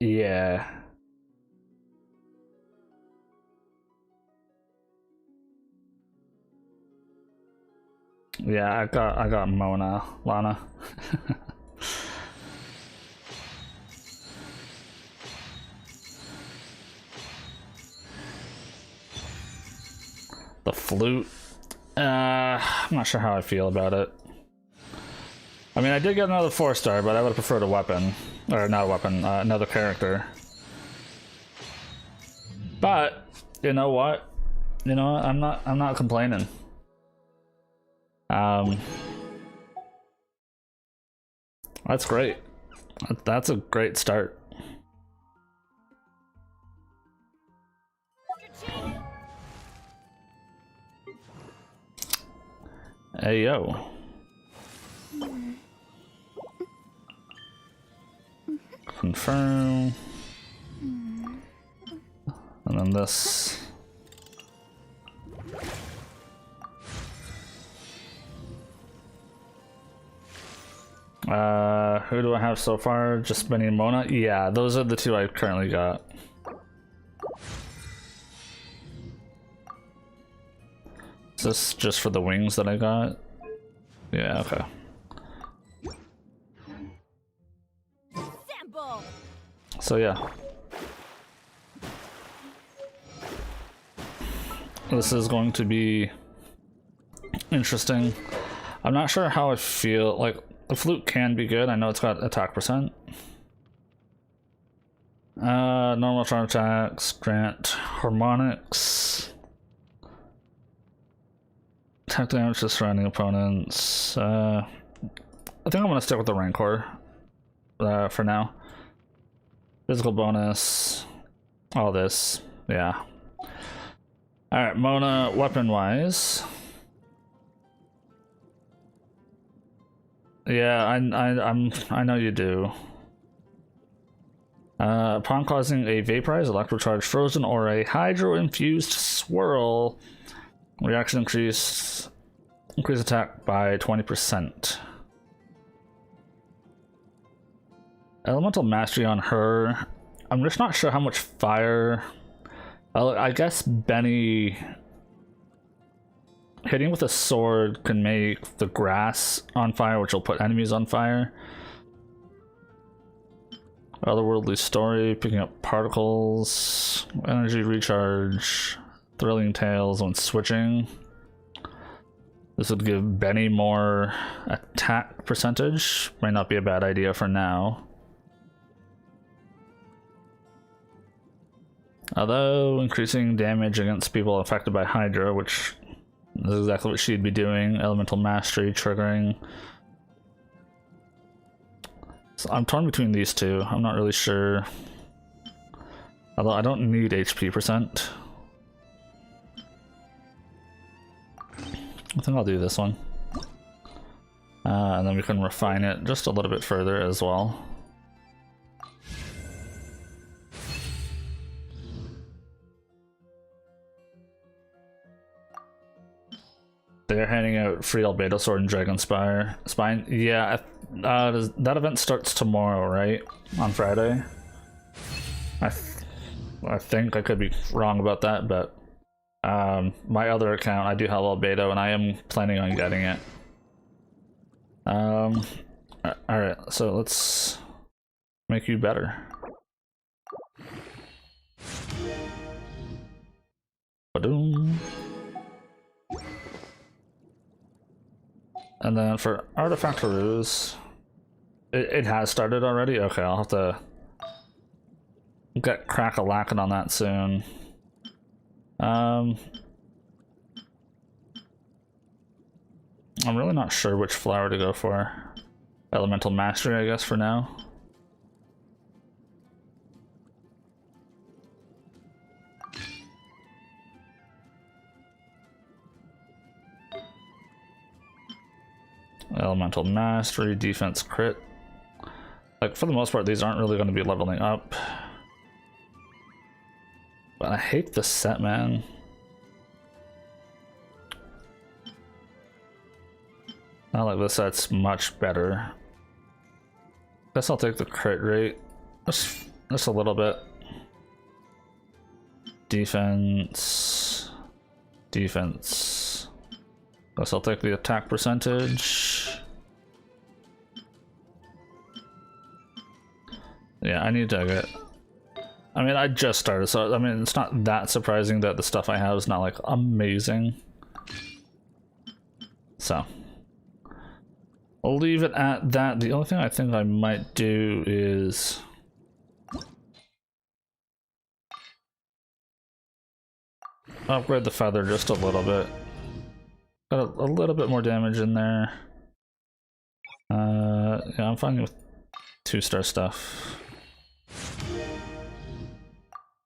Yeah. Yeah, I got Mona, Lana. The flute. I'm not sure how I feel about it. I mean, I did get another 4-star, but I would have preferred a weapon. Or not a weapon, another character. But, you know what? You know what? I'm not complaining. That's great. That's a great start. Hey yo. Confirm. And then this. Who do I have so far? Just Benny and Mona? Yeah, those are the two I currently got. Is this just for the wings that I got? Yeah, okay. So yeah. This is going to be interesting. I'm not sure how I feel. Like, the flute can be good. I know it's got attack percent. Normal charge attacks, grant harmonics. Attack damage to surrounding opponents. I think I'm gonna stick with the Rancor for now. Physical bonus. All this. Yeah. Alright, Mona, weapon-wise. Yeah, I know you do. Upon causing a vaporized, electrocharged, frozen, or a hydro-infused swirl, reaction increase attack by 20%. Elemental mastery on her. I'm just not sure how much fire. I guess Benny hitting with a sword can make the grass on fire, which will put enemies on fire. Otherworldly story, picking up particles, energy recharge, thrilling tales when switching. This would give Benny more attack percentage. Might not be a bad idea for now. Although increasing damage against people affected by Hydra, which is exactly what she'd be doing. Elemental mastery triggering. So I'm torn between these two. I'm not really sure. Although I don't need HP percent. I think I'll do this one. And then we can refine it just a little bit further as well. They're handing out free Albedo Sword and Dragon Spine. Yeah, that event starts tomorrow, right? On Friday? I think I could be wrong about that, but my other account, I do have Albedo, and I am planning on getting it. Alright, so let's make you better. Ba-doom. And then for Artifactories, it has started already? Okay, I'll have to get crack-a-lackin' on that soon. I'm really not sure which flower to go for. Elemental Mastery, I guess, for now. Elemental Mastery, Defense Crit. Like, for the most part, these aren't really going to be leveling up. But I hate this set, man. Not like this set's much better. Guess I'll take the crit rate. Just a little bit. Defense. Defense. Guess I'll take the attack percentage. Yeah, I need to get... I mean, I just started, so I mean, it's not that surprising that the stuff I have is not, like, amazing. So. I'll leave it at that. The only thing I think I might do is... upgrade the feather just a little bit. Got a little bit more damage in there. Yeah, I'm fine with 2-star stuff.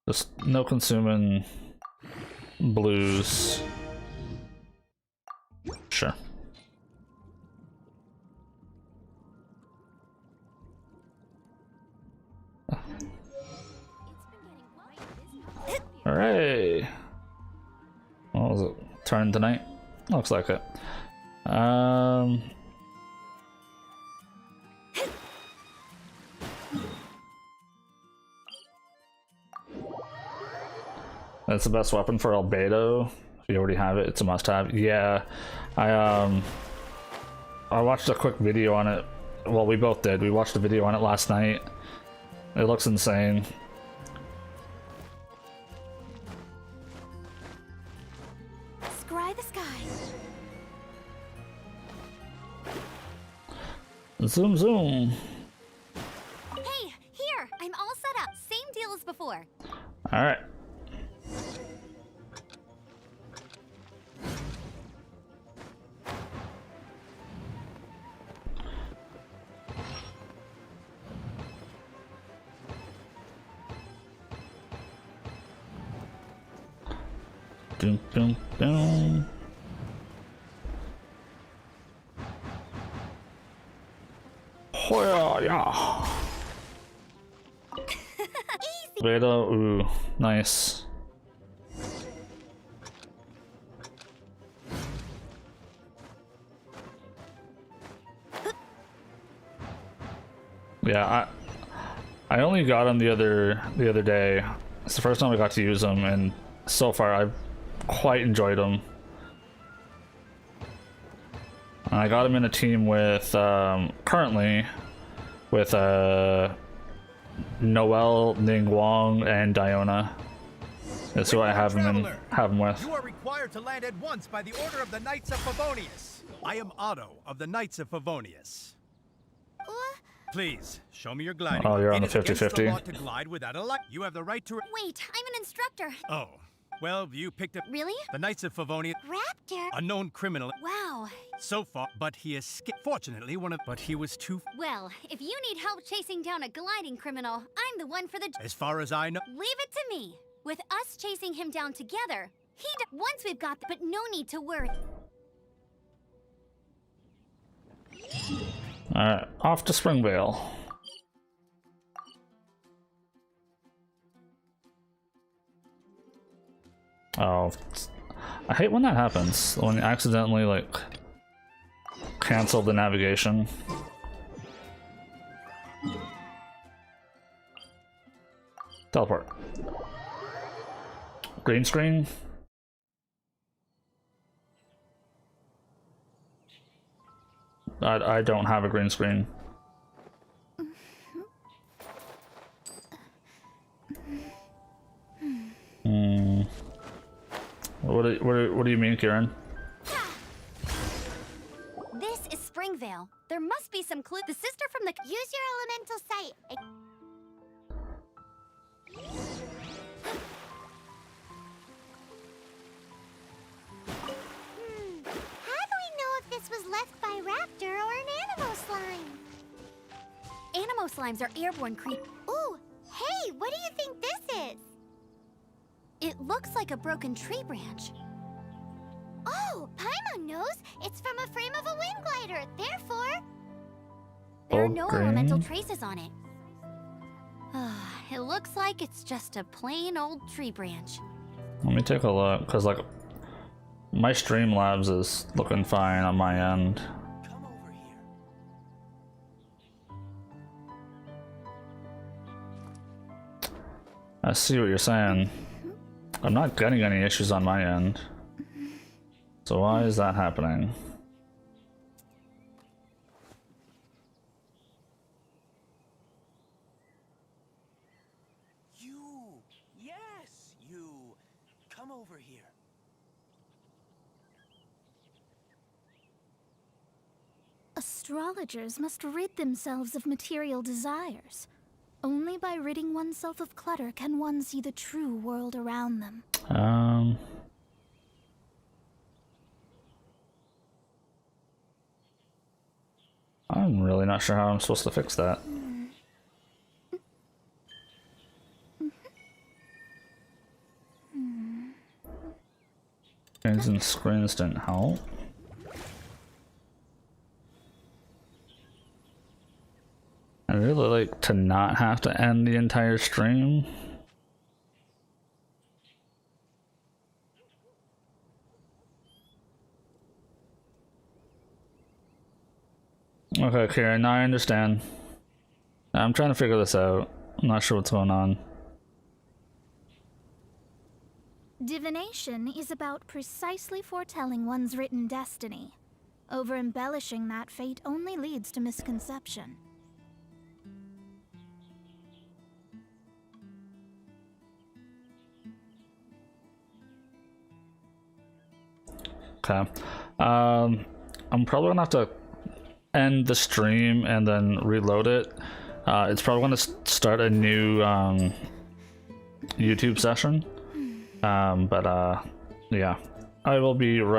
Just no consuming blues. Sure. Hooray! What was it? Turn tonight? Looks like it. That's the best weapon for Albedo. If you already have it, it's a must-have. Yeah, I watched a quick video on it. Well, we both did. We watched a video on it last night. It looks insane. Scry the sky. Zoom, zoom. Hey, here! I'm all set up. Same deal as before. All right. Boom, boom, boom. Oh yeah. Beta, ooh, nice. Yeah, I only got him the other day. It's the first time I got to use him, and so far I've quite enjoyed him. And I got him in a team with currently with Noelle, Ning Wong, and Diona. That's who I have him with. You are required to land at once by the order of the Knights of Favonius. I am Otto of the Knights of Favonius. Please, show me your gliding. Oh, you're on the It is against the 50-50. law to glide without a light. You have the right to... Wait, I'm an instructor. Oh, well, you picked up... Really? The Knights of Favonius, Raptor? a known criminal. Wow. So far, but he escaped. Fortunately, but he was too... Well, if you need help chasing down a gliding criminal, I'm the one for the... As far as I know... Leave it to me. With us chasing him down together, once we've got... But no need to worry. Alright, off to Springvale. Oh, I hate when that happens. When you accidentally, like, cancel the navigation. Teleport. Green screen? I don't have a green screen. What do you mean, Kieran? This is Springvale. There must be some clue. The sister from the... Use your elemental sight. How do we know if this was left by Raptor or an Animo slime? Animo slimes are airborne creatures. Ooh, hey, what do you think this is? It looks like a broken tree branch. Oh, Paimon knows. It's from a frame of a wind glider. Therefore, there are no elemental traces on it. It looks like it's just a plain old tree branch. Let me take a look, because like my Streamlabs is looking fine on my end. Come over here. I see what you're saying. I'm not getting any issues on my end. So why is that happening? You! Yes, you! Come over here. Astrologers must rid themselves of material desires. Only by ridding oneself of clutter can one see the true world around them. I'm really not sure how I'm supposed to fix that. Changing screens didn't help. I really like to not have to end the entire stream. Okay, Karen, now I understand. I'm trying to figure this out. I'm not sure what's going on. Divination is about precisely foretelling one's written destiny. Over-embellishing that fate only leads to misconception. Okay. I'm probably gonna have to end the stream and then reload it. It's probably gonna start a new YouTube session. Yeah, I will be right